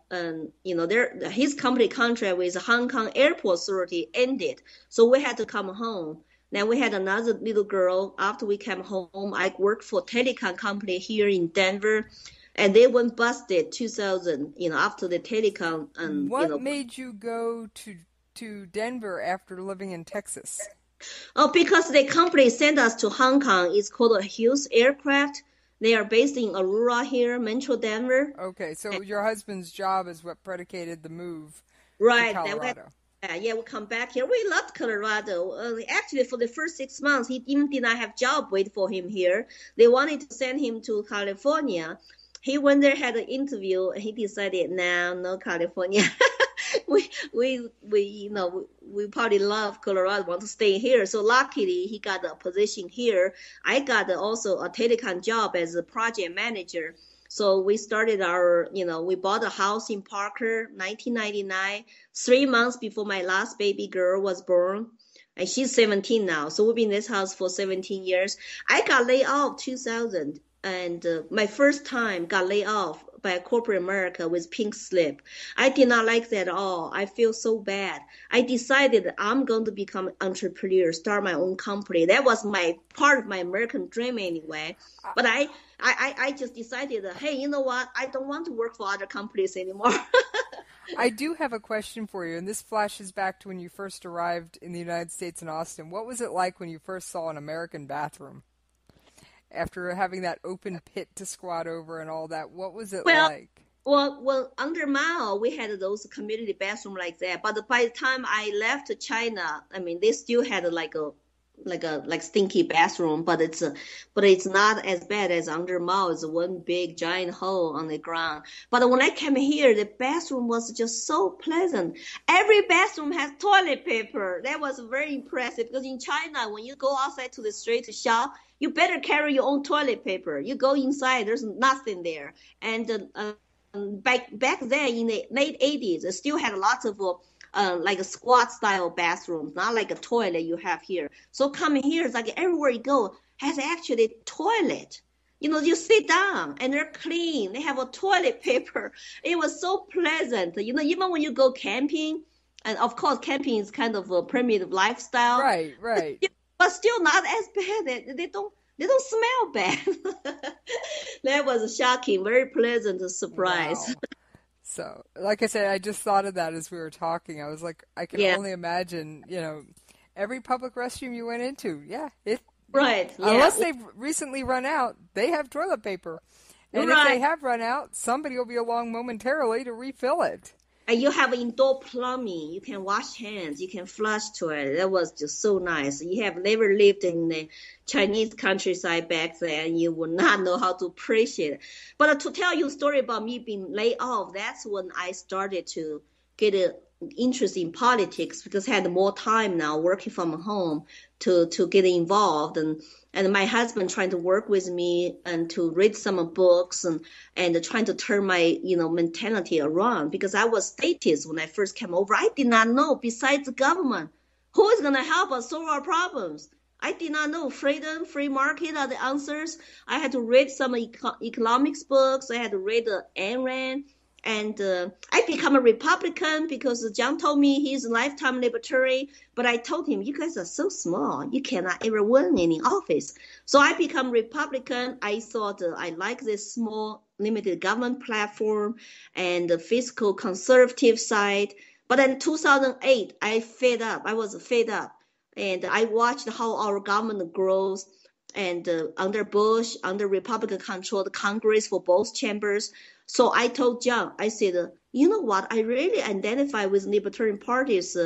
his company contract with the Hong Kong Airport Authority ended, so we had to come home. Now we had another little girl. After we came home, I worked for a telecom company here in Denver, and they went busted 2000. After the telecom. What made you go to Denver after living in Texas? Oh, because the company sent us to Hong Kong. It's called a Hughes Aircraft. They are based in Aurora here, Metro Denver. Okay, so your husband's job is what predicated the move to Colorado. We come back here. We loved Colorado. Actually, for the first 6 months, he did not have job wait for him here. They wanted to send him to California. He went there, had an interview, and he decided, no California. we probably love Colorado, want to stay here. So luckily, he got a position here. I got also a telecom job as a project manager. So we started we bought a house in Parker, 1999, 3 months before my last baby girl was born. And she's 17 now. So we've been in this house for 17 years. I got laid off 2000. and my first time got laid off by corporate America with pink slip. I did not like that at all. I feel so bad. I decided that I'm going to become an entrepreneur, start my own company. That was my part of my American dream anyway. But I just decided that, hey, you know what? I don't want to work for other companies anymore. I do have a question for you, and this flashes back to when you first arrived in the United States in Austin. What was it like when you first saw an American bathroom? After having that open pit to squat over and all that, what was it like? Well, under Mao, we had those community bathroom like that. But by the time I left China, I mean, they still had like stinky bathroom, but it's not as bad as under Mao. It's one big giant hole on the ground. But when I came here, the bathroom was just so pleasant. Every bathroom has toilet paper. That was very impressive because in China, when you go outside to the street to shop, you better carry your own toilet paper. You go inside, there's nothing there. And back then in the late 80s, it still had lots of like a squat style bathrooms, not like a toilet you have here. So coming here, it's like everywhere you go has actually a toilet. You know, you sit down and they're clean. They have a toilet paper. It was so pleasant. You know, even when you go camping, and of course camping is kind of a primitive lifestyle. Right. But still not as bad. They don't smell bad. That was a shocking, very pleasant surprise. Wow. So, like I said, I just thought of that as we were talking. I was like, I can only imagine, you know, every public restroom you went into, right. Unless they've recently run out, they have toilet paper. And if they have run out, somebody will be along momentarily to refill it. And you have indoor plumbing. You can wash hands. You can flush toilet. That was just so nice. You have never lived in the Chinese countryside back then. You would not know how to appreciate it. But to tell you a story about me being laid off, that's when I started to get an interest in politics because I had more time now working from home to get involved. And my husband trying to work with me and to read some books and trying to turn my, mentality around because I was statist when I first came over. I did not know, besides the government, who is going to help us solve our problems. I did not know freedom, free market are the answers. I had to read some economics books. I had to read Ayn Rand. And I become a Republican because John told me he's a lifetime libertarian. But I told him, you guys are so small. You cannot ever win any office. So I become Republican. I thought I like this small, limited government platform and the fiscal conservative side. But in 2008, I was fed up. And I watched how our government grows. And under Bush, under Republican control, the Congress for both chambers. So I told John, I said, you know what? I really identify with Libertarian Party's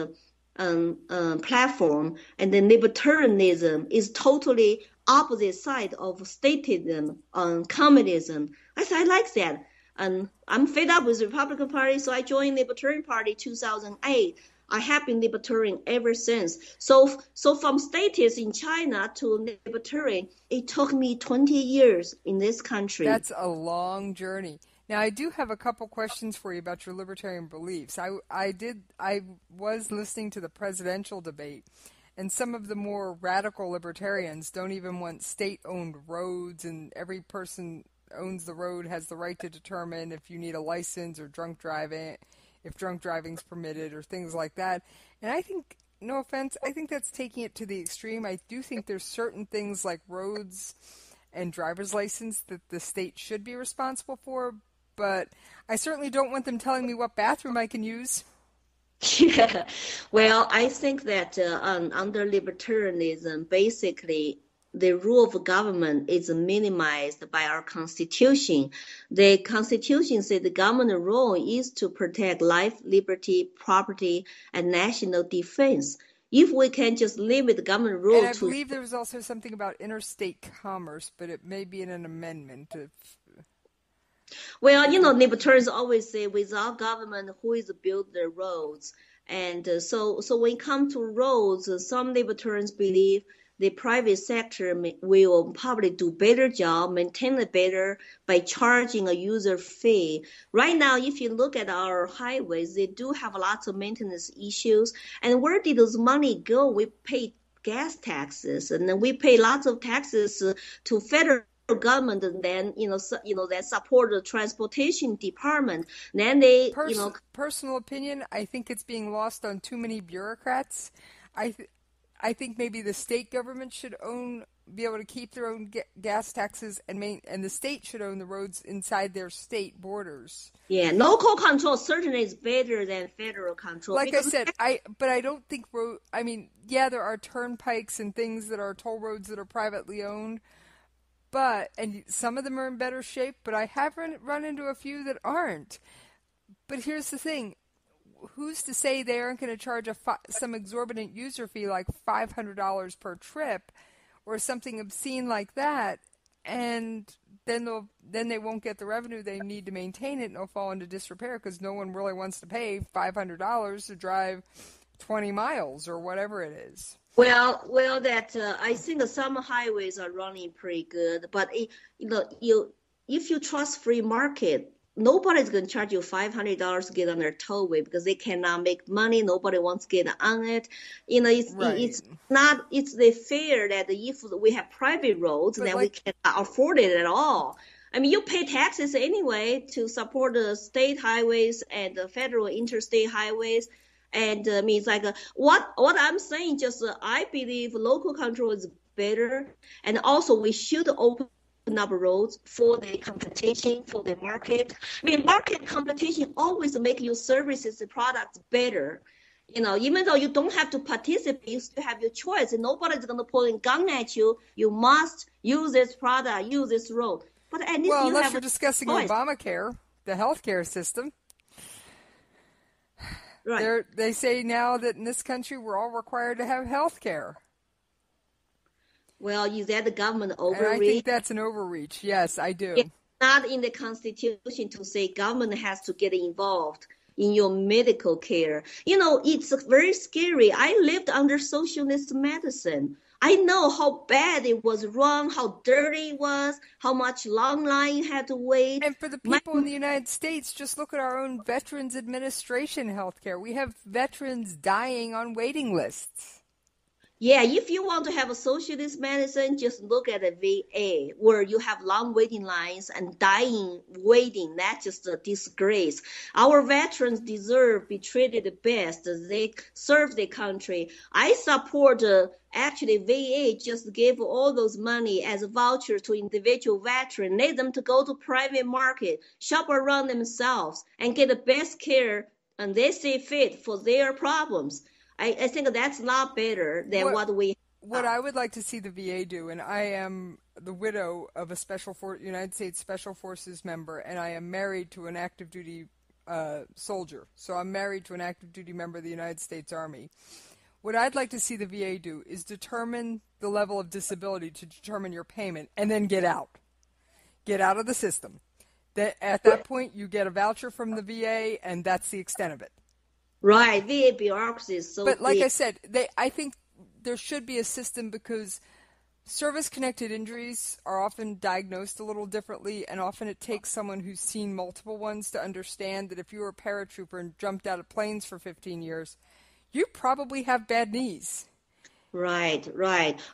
platform, and the libertarianism is totally opposite side of statism and communism. I said, I like that. And I'm fed up with the Republican Party, so I joined Libertarian Party 2008. I have been libertarian ever since. So from statist in China to libertarian, it took me 20 years in this country. That's a long journey. Now, I do have a couple questions for you about your libertarian beliefs. I was listening to the presidential debate, and some of the more radical libertarians don't even want state-owned roads, and every person owns the road has the right to determine if you need a license or drunk driving, if drunk driving's permitted or things like that. And I think, no offense, I think that's taking it to the extreme. I do think there's certain things like roads and driver's license that the state should be responsible for, but I certainly don't want them telling me what bathroom I can use. Yeah, well, I think that under libertarianism, basically, the rule of government is minimized by our Constitution. The Constitution says the government role is to protect life, liberty, property, and national defense. If we can just limit the government rule and I believe there was also something about interstate commerce, but it may be in an amendment. Well, libertarians always say, without government, who is build the roads? And so when it comes to roads, some libertarians believe the private sector will probably do better job, maintain it better by charging a user fee. Right now, if you look at our highways, they do have lots of maintenance issues. And where did those money go? We pay gas taxes, and then we pay lots of taxes to federal government then, that support the transportation department. Then they, Personal opinion, I think it's being lost on too many bureaucrats. I think maybe the state government should be able to keep their own gas taxes, and the state should own the roads inside their state borders. Yeah, local control certainly is better than federal control. Like I said, I don't think there are turnpikes and things that are toll roads that are privately owned, and some of them are in better shape, but I have run into a few that aren't. But here's the thing. Who's to say they aren't going to charge some exorbitant user fee like $500 per trip or something obscene like that, and then they won't get the revenue they need to maintain it, and they'll fall into disrepair because no one really wants to pay $500 to drive 20 miles or whatever it is. Well, I think some highways are running pretty good, but if you trust free market, nobody's going to charge you $500 to get on their tollway because they cannot make money. Nobody wants to get on it. It's fair that if we have private roads, then we cannot afford it at all. I mean, you pay taxes anyway to support the state highways and the federal interstate highways. And means what I'm saying, I believe local control is better. And also we should open up roads for the competition, for the market. I mean, market competition always make your services and products better. Even though you don't have to participate, you still have your choice. And nobody's going to point a gun at you. You must use this product, use this road. But at least unless you're discussing Obamacare, the healthcare system. Right. They say now that in this country we're all required to have health care. Well, is that the government overreach? And I think that's an overreach. Yes, I do. It's not in the Constitution to say government has to get involved in your medical care. It's very scary. I lived under socialist medicine. I know how bad it was run, how dirty it was, how much long line you had to wait. And for the people in the United States, just look at our own Veterans Administration healthcare. We have veterans dying on waiting lists. Yeah, if you want to have a socialist medicine, just look at the VA, where you have long waiting lines and dying waiting. That's just a disgrace. Our veterans deserve to be treated the best. They serve the country. I support, actually, VA just gave all those money as a voucher to individual veterans, let them to go to private market, shop around themselves, and get the best care, and they see fit for their problems. I think that's a lot better than what we have. What I would like to see the VA do, and I am the widow of a United States Special Forces member, and I am married to an active duty soldier. So I'm married to an active duty member of the United States Army. What I'd like to see the VA do is determine the level of disability to determine your payment, and then get out. Get out of the system. At that point, you get a voucher from the VA, and that's the extent of it. Right, VA bureaucracy is so But like big. I said, I think there should be a system because service-connected injuries are often diagnosed a little differently, and often it takes someone who's seen multiple ones to understand that if you were a paratrooper and jumped out of planes for 15 years, you probably have bad knees. Right.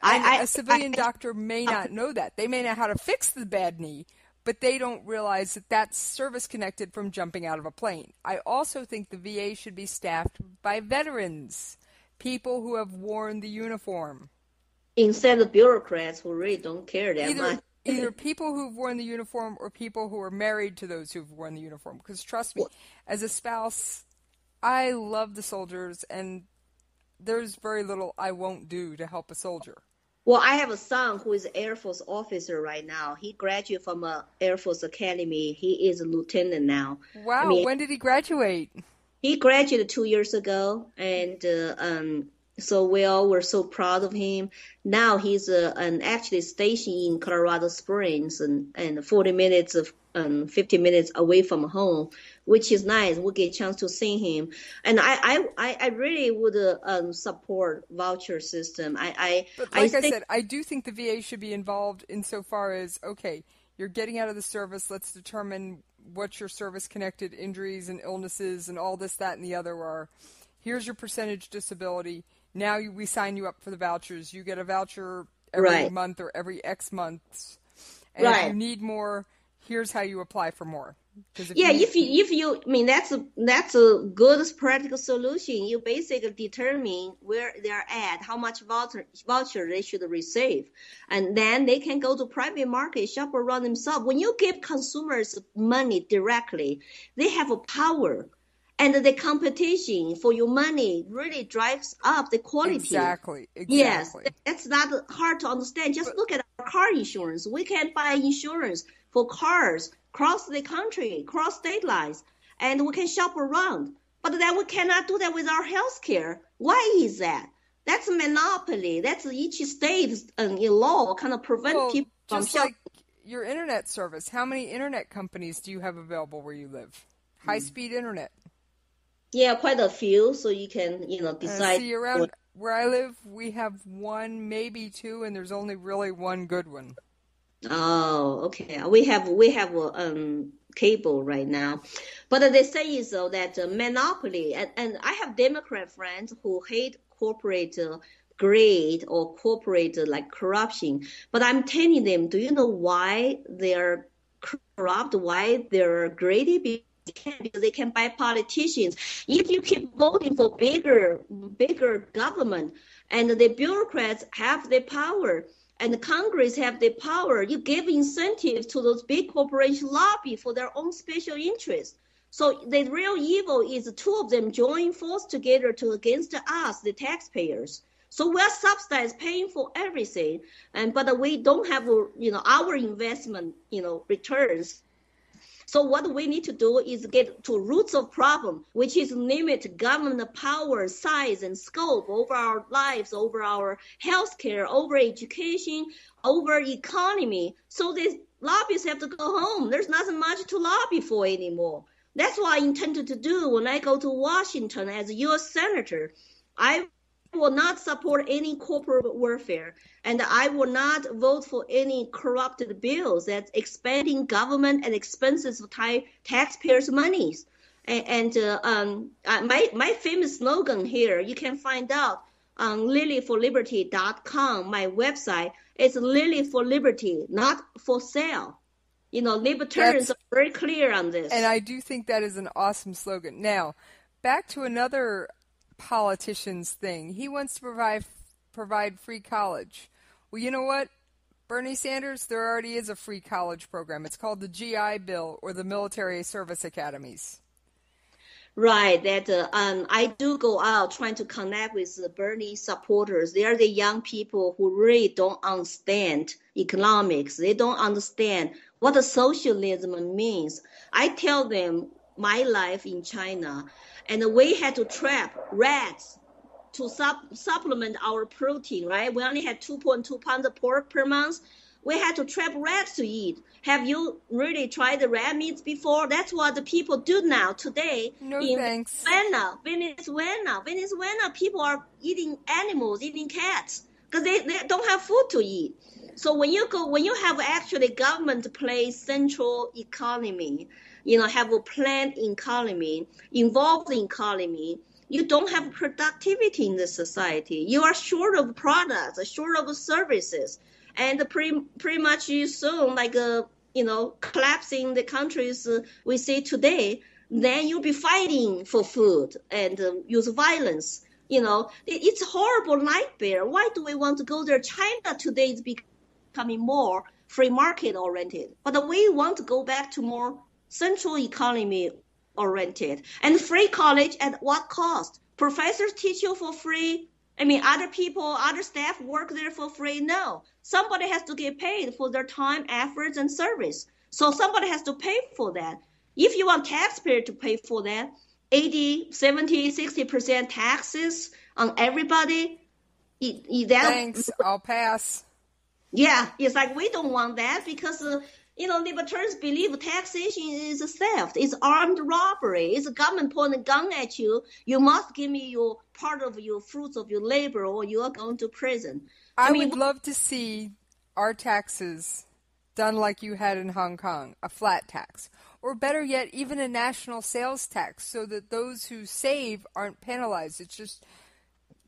A civilian doctor may not know that. They may know how to fix the bad knee, but they don't realize that that's service-connected from jumping out of a plane. I also think the VA should be staffed by veterans, people who have worn the uniform. Instead of bureaucrats who really don't care that much. Either people who've worn the uniform or people who are married to those who've worn the uniform. Because trust me, as a spouse, I love the soldiers, and there's very little I won't do to help a soldier. Well, I have a son who is an Air Force officer right now. He graduated from Air Force Academy. He is a lieutenant now. Wow, when did he graduate? He graduated 2 years ago, and so we all were so proud of him. Now he's actually stationed in Colorado Springs and 40 minutes of 50 minutes away from home, which is nice. We get a chance to see him. And I really would support voucher system. But I said, I do think the VA should be involved insofar as, okay, you're getting out of the service. Let's determine what your service-connected injuries and illnesses and all this, that, and the other are. Here's your percentage disability. Now we sign you up for the vouchers. You get a voucher every month or every X months. And right. if you need more, here's how you apply for more. If you, I mean, that's a good practical solution. You basically determine where they're at, how much voucher they should receive, and then they can go to private market, shop around themselves. When you give consumers money directly, they have a power, and the competition for your money really drives up the quality. Exactly. Yes, that's not hard to understand. Just look at our car insurance. We can buy insurance for cars cross the country, cross state lines, and we can shop around. But then we cannot do that with our health care. Why is that? That's a monopoly. That's each state's law kind of prevent people from shopping. Like your internet service. How many internet companies do you have available where you live? High-speed internet. Yeah, quite a few. So you can, decide. See, around where I live, we have one, maybe two, and there's only really one good one. Oh, okay. We have cable right now, but they say is though that monopoly, and I have Democrat friends who hate corporate greed or corporate like corruption. But I'm telling them, do you know why they're corrupt? Why they're greedy? Because they can buy politicians. If you keep voting for bigger government, and the bureaucrats have the power, and the Congress have the power, you give incentives to those big corporations lobby for their own special interests. So the real evil is the two of them join force together against us, the taxpayers. So we're subsidized, paying for everything, but we don't have our investment returns. So what we need to do is get to roots of problem, which is limit government power, size, and scope over our lives, over our healthcare, over education, over economy. So the lobbyists have to go home. There's nothing much to lobby for anymore. That's what I intended to do when I go to Washington as a U.S. Senator. I will not support any corporate warfare, and I will not vote for any corrupted bills that's expanding government and expenses of taxpayers' monies. My famous slogan here, you can find out on LillyForLiberty.com, my website. It's Lilly for Liberty, not for sale. Libertarians are very clear on this. And I do think that is an awesome slogan. Now, back to another politician's thing. He wants to provide free college. Well, you know what, Bernie Sanders, there already is a free college program. It's called the GI Bill, or the Military Service Academies. Right. That I do go out trying to connect with the Bernie supporters. They are the young people who really don't understand economics. They don't understand what the socialism means. I tell them my life in China, and we had to trap rats to supplement our protein, right? We only had 2.2 pounds of pork per month. We had to trap rats to eat. Have you really tried the rat meats before? That's what the people do now today. No, in thanks. Venezuela, people are eating animals, eating cats, because they don't have food to eat. So when you have actually government play central economy, have a planned economy, involved in economy, you don't have productivity in the society. You are short of products, short of services, and pretty much you soon collapsing the countries we see today. Then you'll be fighting for food and use violence. It's a horrible nightmare. Why do we want to go there? China today is becoming more free market oriented, but we want to go back to more central economy oriented. And free college at what cost? Professors teach you for free. Other staff work there for free. No, somebody has to get paid for their time, efforts, and service. So somebody has to pay for that. If you want taxpayer to pay for that, 80, 70, 60% taxes on everybody. Thanks, I'll pass. Yeah, it's like we don't want that because libertarians believe taxation is a theft, it's armed robbery, it's a government pointing a gun at you. You must give me your part of your fruits of your labor, or you are going to prison. I would love to see our taxes done like you had in Hong Kong, a flat tax, or better yet, even a national sales tax, so that those who save aren't penalized. It's just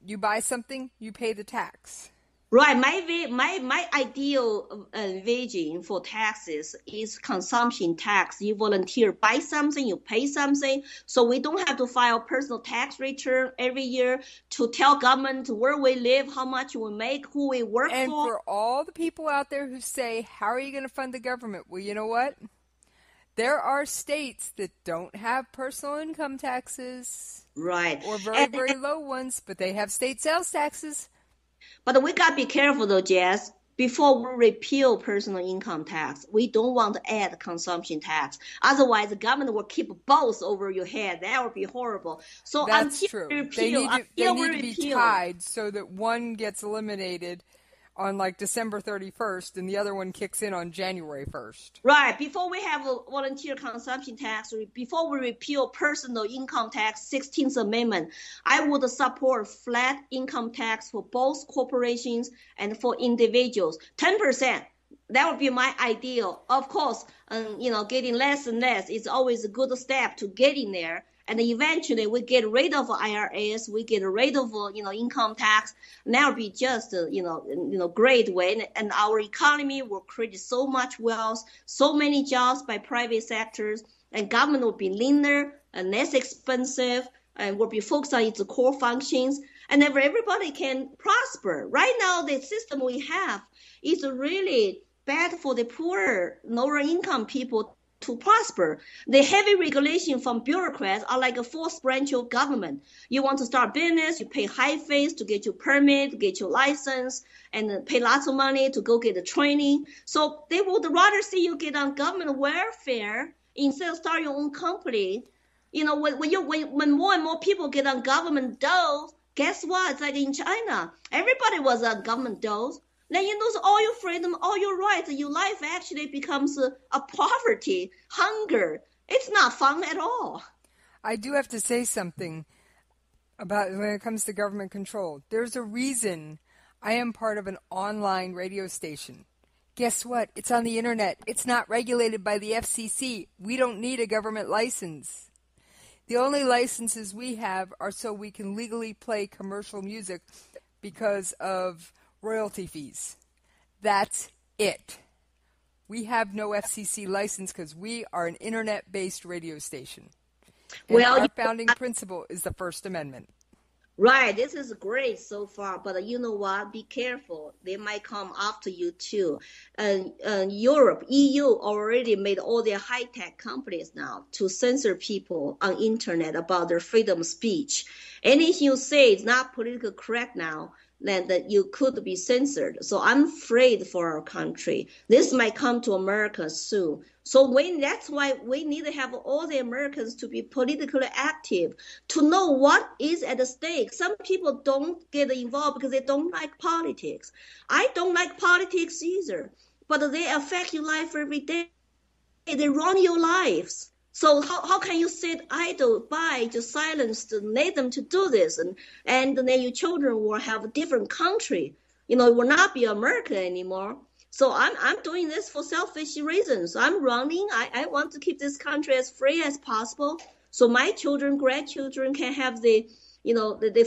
you buy something, you pay the tax. Right. My ideal vision for taxes is consumption tax. You volunteer, buy something, you pay something. So we don't have to file personal tax return every year to tell government where we live, how much we make, who we work for. And for all the people out there who say, how are you going to fund the government? Well, you know what? There are states that don't have personal income taxes. Right. Or very, very low ones, but they have state sales taxes. But we got to be careful, though, Jess. Before we repeal personal income tax, we don't want to add consumption tax. Otherwise, the government will keep both over your head. That would be horrible. So that's true. They need to be tied so that one gets eliminated on like December 31st and the other one kicks in on January 1st. Right. Before we have a volunteer consumption tax, before we repeal personal income tax, 16th Amendment, I would support flat income tax for both corporations and for individuals. 10%. That would be my ideal. Of course, getting less and less is always a good step to getting there. And eventually we get rid of IRS, we get rid of, income tax. And that would be just, great way. And our economy will create so much wealth, so many jobs by private sectors, and government will be leaner and less expensive and will be focused on its core functions. And everybody can prosper. Right now, the system we have is really bad for the poor, lower income people to prosper. The heavy regulation from bureaucrats are like a fourth branch of government. You want to start business, you pay high fees to get your permit, get your license, and pay lots of money to go get the training. So they would rather see you get on government welfare instead of start your own company. When more and more people get on government dole, guess what? It's like in China, everybody was on government dole. Then you lose all your freedom, all your rights, and your life actually becomes a poverty, hunger. It's not fun at all. I do have to say something about when it comes to government control. There's a reason I am part of an online radio station. Guess what? It's on the internet. It's not regulated by the FCC. We don't need a government license. The only licenses we have are so we can legally play commercial music because of royalty fees. That's it. We have no FCC license because we are an internet-based radio station. And our founding principle is the First Amendment. Right. This is great so far, but you know what? Be careful. They might come after you too. Europe, EU already made all their high-tech companies now to censor people on internet about their freedom of speech. Anything you say is not politically correct now, then that you could be censored. So I'm afraid for our country. This might come to America soon. So that's why we need to have all the Americans to be politically active, to know what is at stake. Some people don't get involved because they don't like politics. I don't like politics either, but they affect your life every day. They run your lives. So how can you sit idle by, just silenced, and let them to do this? And then your children will have a different country. It will not be America anymore. So I'm doing this for selfish reasons. I'm running. I want to keep this country as free as possible. So my children, grandchildren can have the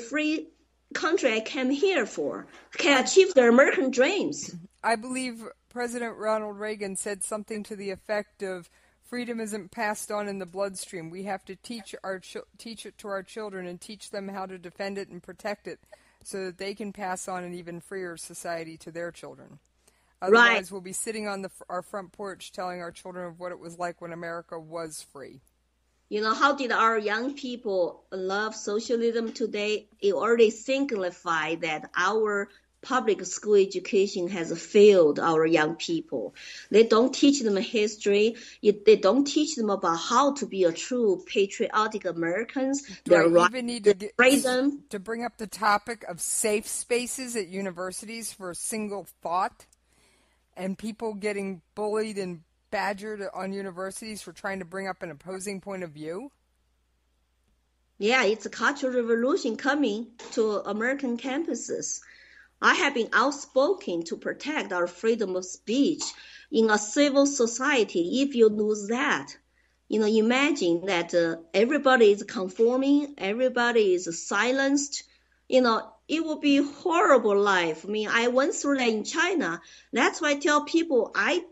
free country I came here for, can achieve their American dreams. I believe President Ronald Reagan said something to the effect of, freedom isn't passed on in the bloodstream. We have to teach it to our children and teach them how to defend it and protect it so that they can pass on an even freer society to their children. Otherwise, we'll be sitting on our front porch telling our children of what it was like when America was free. How did our young people love socialism today? It already signified that our public school education has failed our young people. They don't teach them history. They don't teach them about how to be a true patriotic Americans. Do I even need to bring up the topic of safe spaces at universities for a single thought and people getting bullied and badgered on universities for trying to bring up an opposing point of view? Yeah, it's a cultural revolution coming to American campuses. I have been outspoken to protect our freedom of speech in a civil society. If you lose that, imagine that everybody is conforming, everybody is silenced, it will be horrible life. I mean, I went through that in China. That's why I tell people I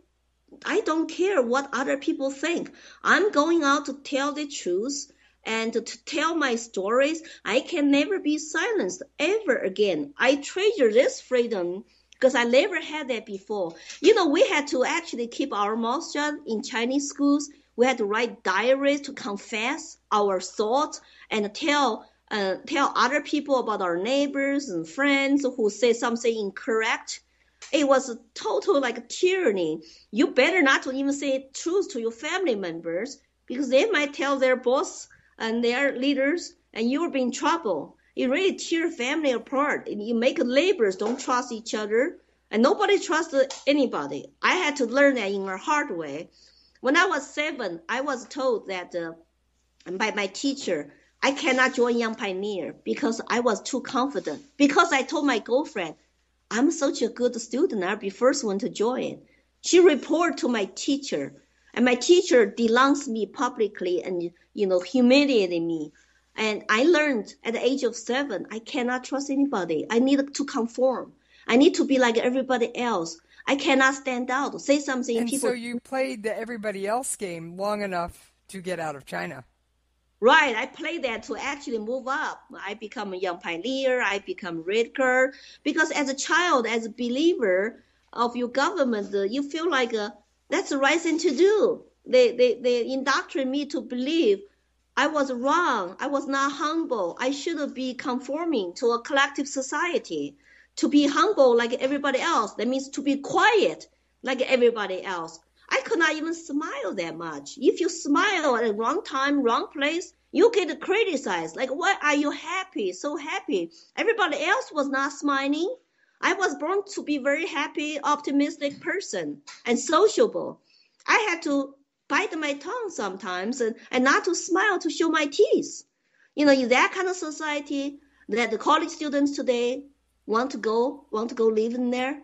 don't care what other people think. I'm going out to tell the truth and to tell my stories. I can never be silenced ever again. I treasure this freedom because I never had that before. We had to actually keep our mouth shut in Chinese schools. We had to write diaries to confess our thoughts and tell other people about our neighbors and friends who say something incorrect. It was a total tyranny. You better not to even say truth to your family members because they might tell their boss and their leaders and you will be in trouble. It really tear family apart. You make neighbors don't trust each other and nobody trusts anybody. I had to learn that in a hard way. When I was 7, I was told that by my teacher, I cannot join Young Pioneer because I was too confident. Because I told my girlfriend, I'm such a good student, I'll be first one to join. She reported to my teacher, and my teacher denounced me publicly and, humiliated me. And I learned at the age of 7, I cannot trust anybody. I need to conform. I need to be like everybody else. I cannot stand out, say something. And so you played the everybody else game long enough to get out of China. Right, I played that to actually move up. I become a Young Pioneer, I become Red Card, because as a child, as a believer of your government, you feel like that's the right thing to do. They indoctrinate me to believe I was wrong, I was not humble, I should be conforming to a collective society. To be humble like everybody else, that means to be quiet like everybody else. I could not even smile that much. If you smile at the wrong time, wrong place, you get criticized. Like, why are you happy, so happy? Everybody else was not smiling. I was born to be very happy, optimistic person and sociable. I had to bite my tongue sometimes and not to smile to show my teeth. In that kind of society that the college students today want to go live in there.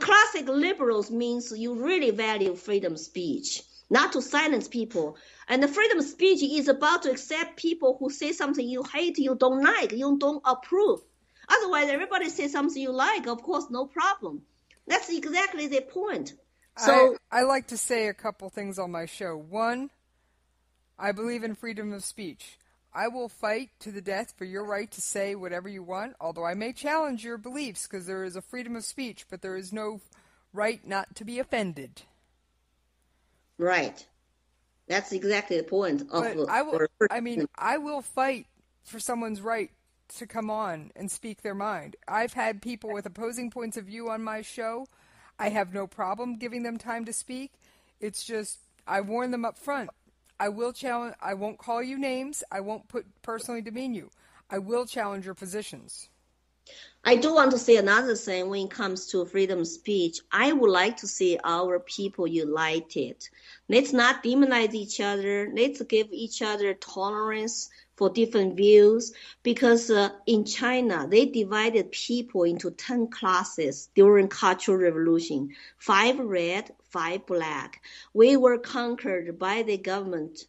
Classic liberals means you really value freedom of speech, not to silence people. And the freedom of speech is about to accept people who say something you hate, you don't like, you don't approve. Otherwise, everybody says something you like, of course, no problem. That's exactly the point. So I like to say a couple things on my show. One, I believe in freedom of speech. I will fight to the death for your right to say whatever you want, although I may challenge your beliefs because there is a freedom of speech, but there is no right not to be offended. Right. That's exactly the point. I will fight for someone's right to come on and speak their mind. I've had people with opposing points of view on my show. I have no problem giving them time to speak. It's just I warn them up front. I will challenge. I won't call you names. I won't personally demean you. I will challenge your positions. I do want to say another thing when it comes to freedom of speech. I would like to see our people united. Let's not demonize each other. Let's give each other tolerance for different views. Because in China, they divided people into 10 classes during Cultural Revolution. 5 red, 5 black. We were conquered by the government.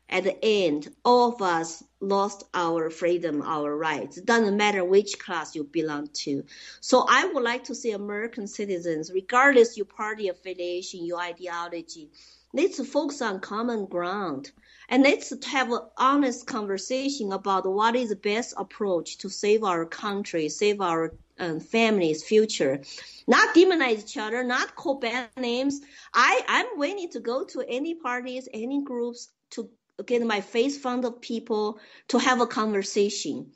At the end, all of us lost our freedom, our rights. It doesn't matter which class you belong to. So I would like to see American citizens, regardless your party affiliation, your ideology, let's focus on common ground. And let's have an honest conversation about what is the best approach to save our country, save our family's future. Not demonize each other, not call bad names. I'm willing to go to any parties, any groups to get my face front of people to have a conversation.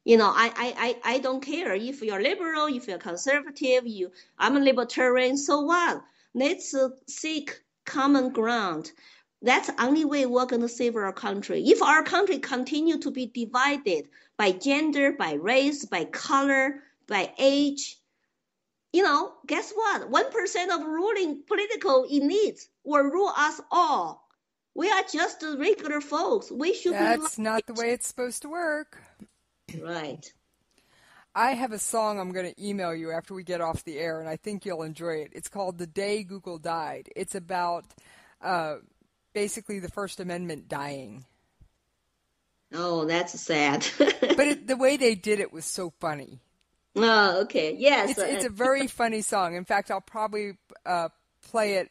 I don't care if you're liberal, if you're conservative, I'm a libertarian, so what? Let's seek common ground. That's the only way we're going to save our country. If our country continue to be divided by gender, by race, by color, by age, guess what? 1% of ruling political elites will rule us all. We are just regular folks. We should That's not the way it's supposed to work. Right. I have a song I'm going to email you after we get off the air, and I think you'll enjoy it. It's called The Day Google Died. It's about basically the First Amendment dying. Oh, that's sad. But the way they did it was so funny. Oh, okay. Yes. It's a very funny song. In fact, I'll probably play it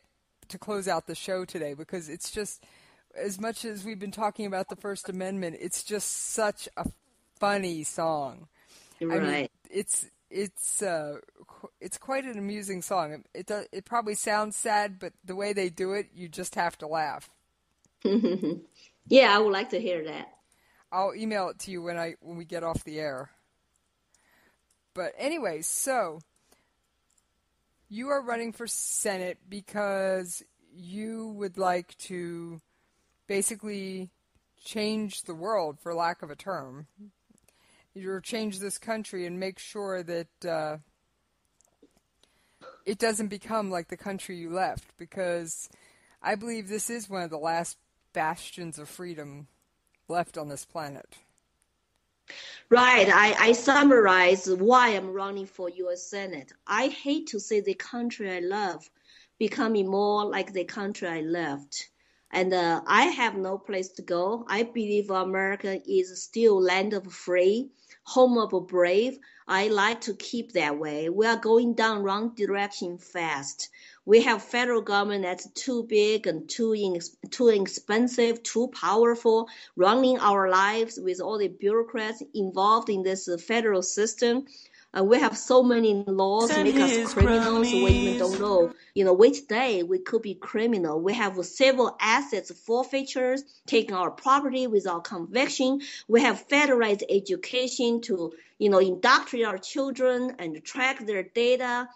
to close out the show today because it's just, as much as we've been talking about the First Amendment, it's just such a funny song. Right. I mean, it's quite an amusing song. It probably sounds sad, but the way they do it, you just have to laugh. Yeah, I would like to hear that. I'll email it to you when we get off the air. But anyway, so you are running for Senate because you would like to basically change the world, for lack of a term. Or change this country and make sure that it doesn't become like the country you left, because I believe this is one of the last bastions of freedom left on this planet. Right. I summarize why I'm running for U.S. Senate. I hate to see the country I love becoming more like the country I left. And I have no place to go. I believe America is still land of free, home of the brave. I like to keep that way. We are going down wrong direction fast. We have federal government that's too big and too expensive, too powerful, running our lives with all the bureaucrats involved in this federal system. We have so many laws make us criminals. We even don't know, which day we could be criminal. We have several assets forfeitures, taking our property without conviction. We have federalized education to, indoctrinate our children and track their data.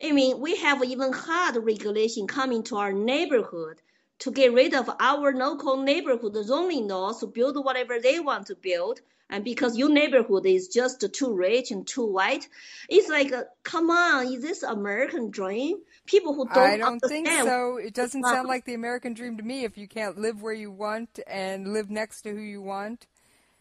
I mean, we have even hard regulation coming to our neighborhood to get rid of our local neighborhood zoning laws to build whatever they want to build. And because your neighborhood is just too rich and too white, it's like, come on, is this American dream? People who don't I don't understand. think so. It doesn't sound like the American dream to me if you can't live where you want and live next to who you want.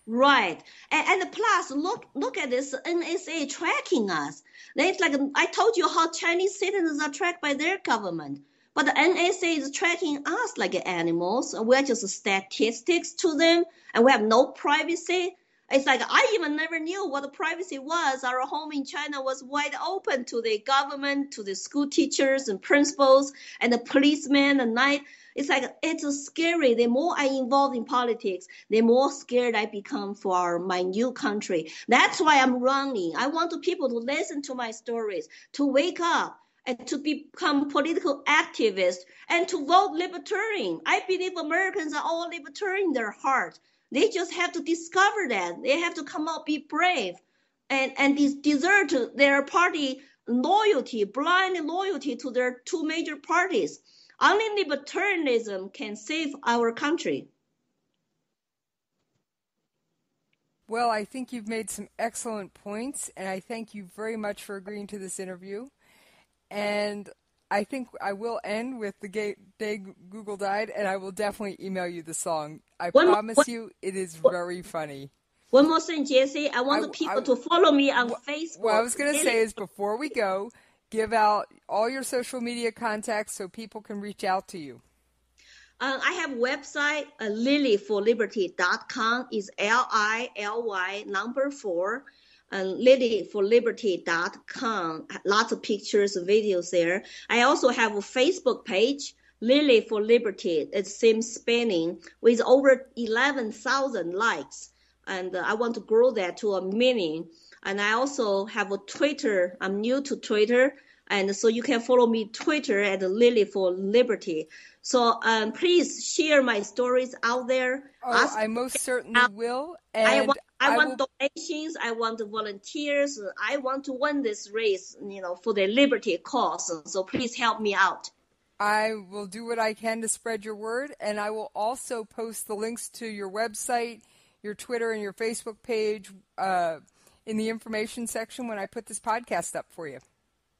Right. And plus, look at this NSA tracking us. It's like, I told you how Chinese citizens are tracked by their government. But the NSA is tracking us like animals. We're just statistics to them, and we have no privacy. It's like I even never knew what the privacy was. Our home in China was wide open to the government, to the school teachers and principals and the policemen at night. It's like it's scary. The more I involve in politics, the more scared I become for my new country. That's why I'm running. I want people to listen to my stories, to wake up and to become political activists and to vote Libertarian. I believe Americans are all Libertarian in their heart. They just have to discover that. They have to come out, be brave, and desert their party loyalty, blind loyalty to their two major parties. Only libertarianism can save our country. Well, I think you've made some excellent points, and I thank you very much for agreeing to this interview. And I think I will end with the day Google died, and I will definitely email you the song. I promise you it is very funny. One more thing, Jessie. I want people to follow me on Facebook. What I was going to say is before we go, give out all your social media contacts so people can reach out to you. I have a website, lillyforliberty.com is LILY 4. LillyforLiberty.com. Lots of pictures, videos there. I also have a Facebook page, Lilly for Liberty. It's same spelling with over 11,000 likes. And I want to grow that to 1 million. And I also have a Twitter. I'm new to Twitter. And so you can follow me Twitter at Lilly for Liberty. So please share my stories out there. Oh, I most certainly will. And I want donations. I want volunteers. I want to win this race, for the liberty cause. So please help me out. I will do what I can to spread your word, and I will also post the links to your website, your Twitter, and your Facebook page in the information section when I put this podcast up for you.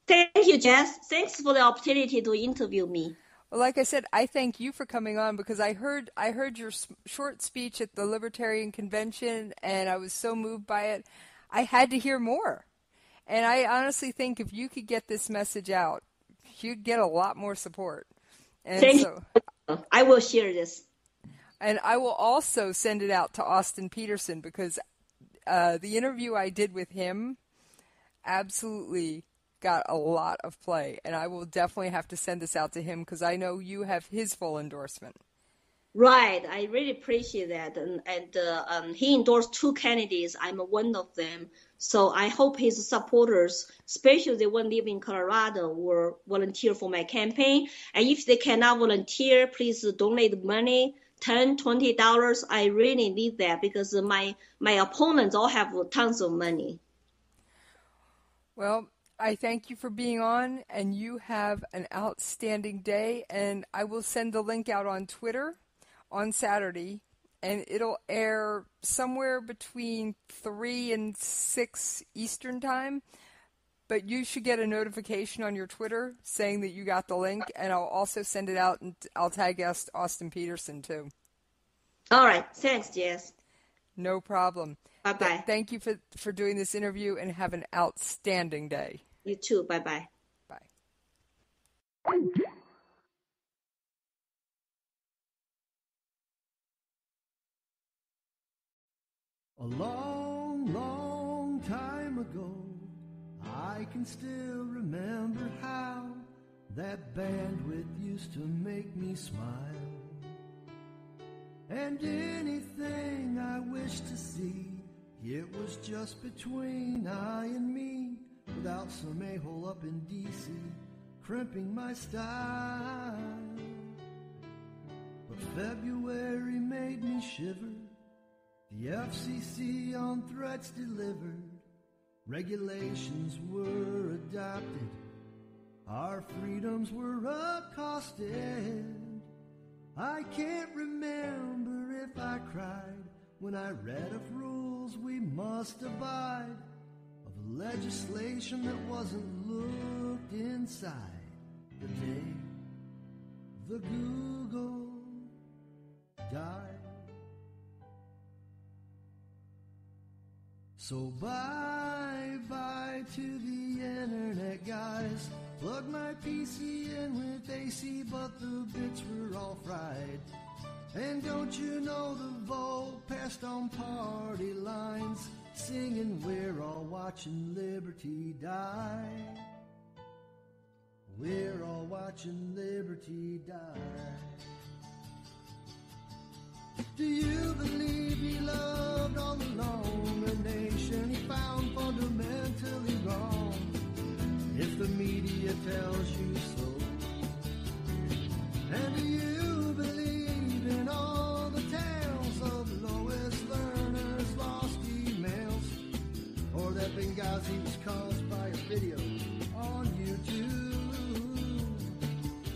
Thank you, Jess. Thanks for the opportunity to interview me. Well, like I said, I thank you for coming on because I heard your short speech at the Libertarian Convention, and I was so moved by it. I had to hear more. And I honestly think if you could get this message out, you'd get a lot more support. And Thank you. I will share this. And I will also send it out to Austin Peterson because the interview I did with him absolutely got a lot of play. And I will definitely have to send this out to him because I know you have his full endorsement. Right. I really appreciate that. And he endorsed 2 candidates. I'm one of them. So I hope his supporters, especially the one living in Colorado, will volunteer for my campaign. And if they cannot volunteer, please donate money, $10, $20. I really need that because my opponents all have tons of money. Well, I thank you for being on, and you have an outstanding day. And I will send the link out on Twitter on Saturday, and it'll air somewhere between 3 and 6 Eastern time. But you should get a notification on your Twitter saying that you got the link, and I'll also send it out, and I'll tag Austin Peterson too. All right. Thanks, Jess. No problem. Bye-bye. Thank you for doing this interview, and have an outstanding day. You too. Bye-bye. Bye. A long, long time ago, I can still remember how that bandwidth used to make me smile. And anything I wished to see, it was just between I and me, without some a-hole up in D.C. crimping my style. But February made me shiver. The FCC on threats delivered, regulations were adopted, our freedoms were accosted. I can't remember if I cried when I read of rules we must abide, of legislation that wasn't looked inside the day the Google died. So bye-bye to the internet, guys. Plug my PC in with AC, but the bits were all fried. And don't you know the vote passed on party lines, singing we're all watching liberty die. We're all watching liberty die. Do you believe he loved all along a nation he found fundamentally wrong? If the media tells you so. And do you believe in all the tales of lowest learners, lost emails, or that Benghazi was caused by a video on YouTube?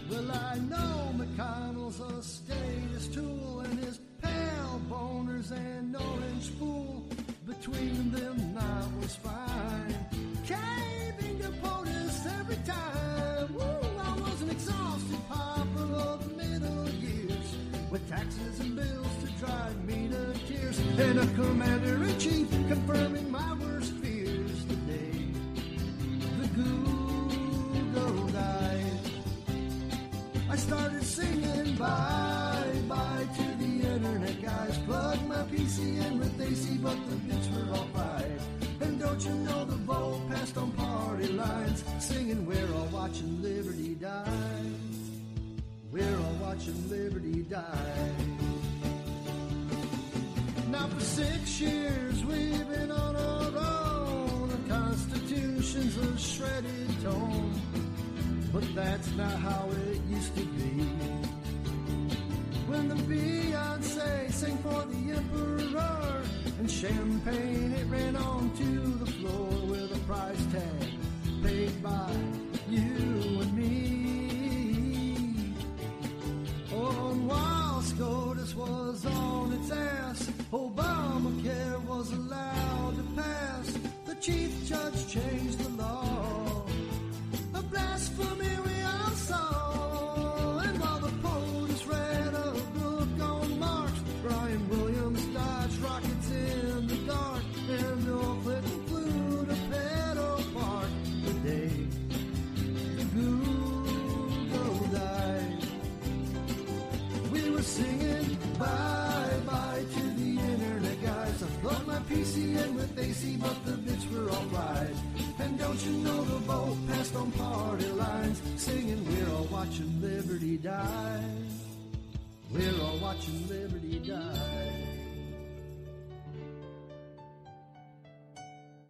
Well, I know McConnell's a status tool, and his pale boners and orange fool, between them not was fine. Caving to POTUS every time. Woo, I was an exhausted pauper of middle years, with taxes and bills to drive me to tears, and a commander-in-chief confirming my worst fears the day the Google died. I started singing bye-bye to the internet, guys. Plug my PC in with AC, but the bits were all fried. And don't you know the vote passed on party lines, singing we're all watching liberty die. We're all watching liberty die. Now for 6 years we've been on our own. The Constitution's a shredded tome, but that's not how it used to be. When the Beyonce sang for the emperor, and champagne it ran onto the floor with a price tag paid by you and me. Oh, and while SCOTUS was on its ass, Obamacare was allowed to pass. The chief judge changed the law. A blasphemy we all saw. And while the POTUS read a book on Marx, Brian Williams dodged rockets in the dark, and Bill Clinton flew to Pedal Park the day the Google died. We were singing bye. PC and with AC, but the bits were all fried. And don't you know the vote passed on party lines, singing we're all watching liberty die. We're all watching liberty die.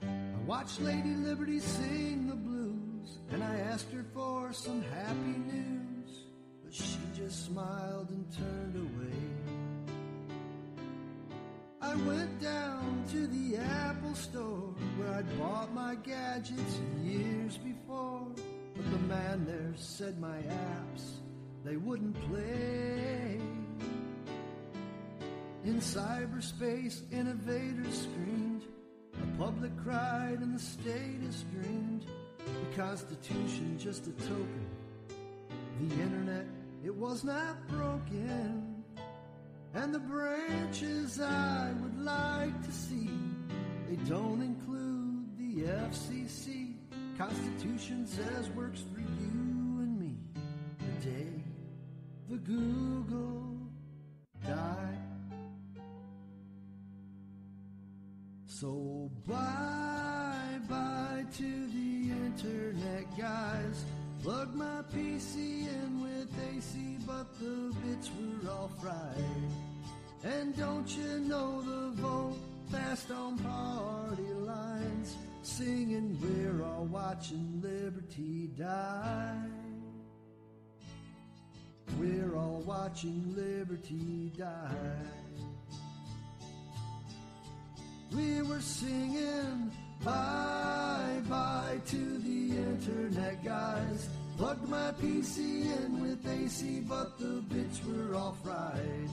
I watched Lady Liberty sing the blues, and I asked her for some happy news, but she just smiled and turned away. I went down to the Apple store where I'd bought my gadgets years before, but the man there said my apps, they wouldn't play. In cyberspace, innovators screamed, the public cried and the status dreamed. The Constitution just a token, the internet, it was not broken. And the branches I would like to see, they don't include the FCC. Constitution says works for you and me. The day the Google died. So bye-bye to the internet, guys. Plugged my PC in with AC, but the bits were all fried. And don't you know the vote fast on party lines, singing we're all watching liberty die. We're all watching liberty die. We were singing bye-bye to the internet, guys. Plugged my PC in with AC, but the bits were all fried.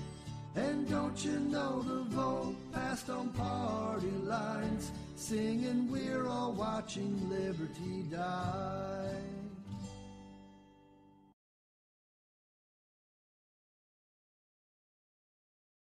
And don't you know the vote passed on party lines, singing we're all watching liberty die.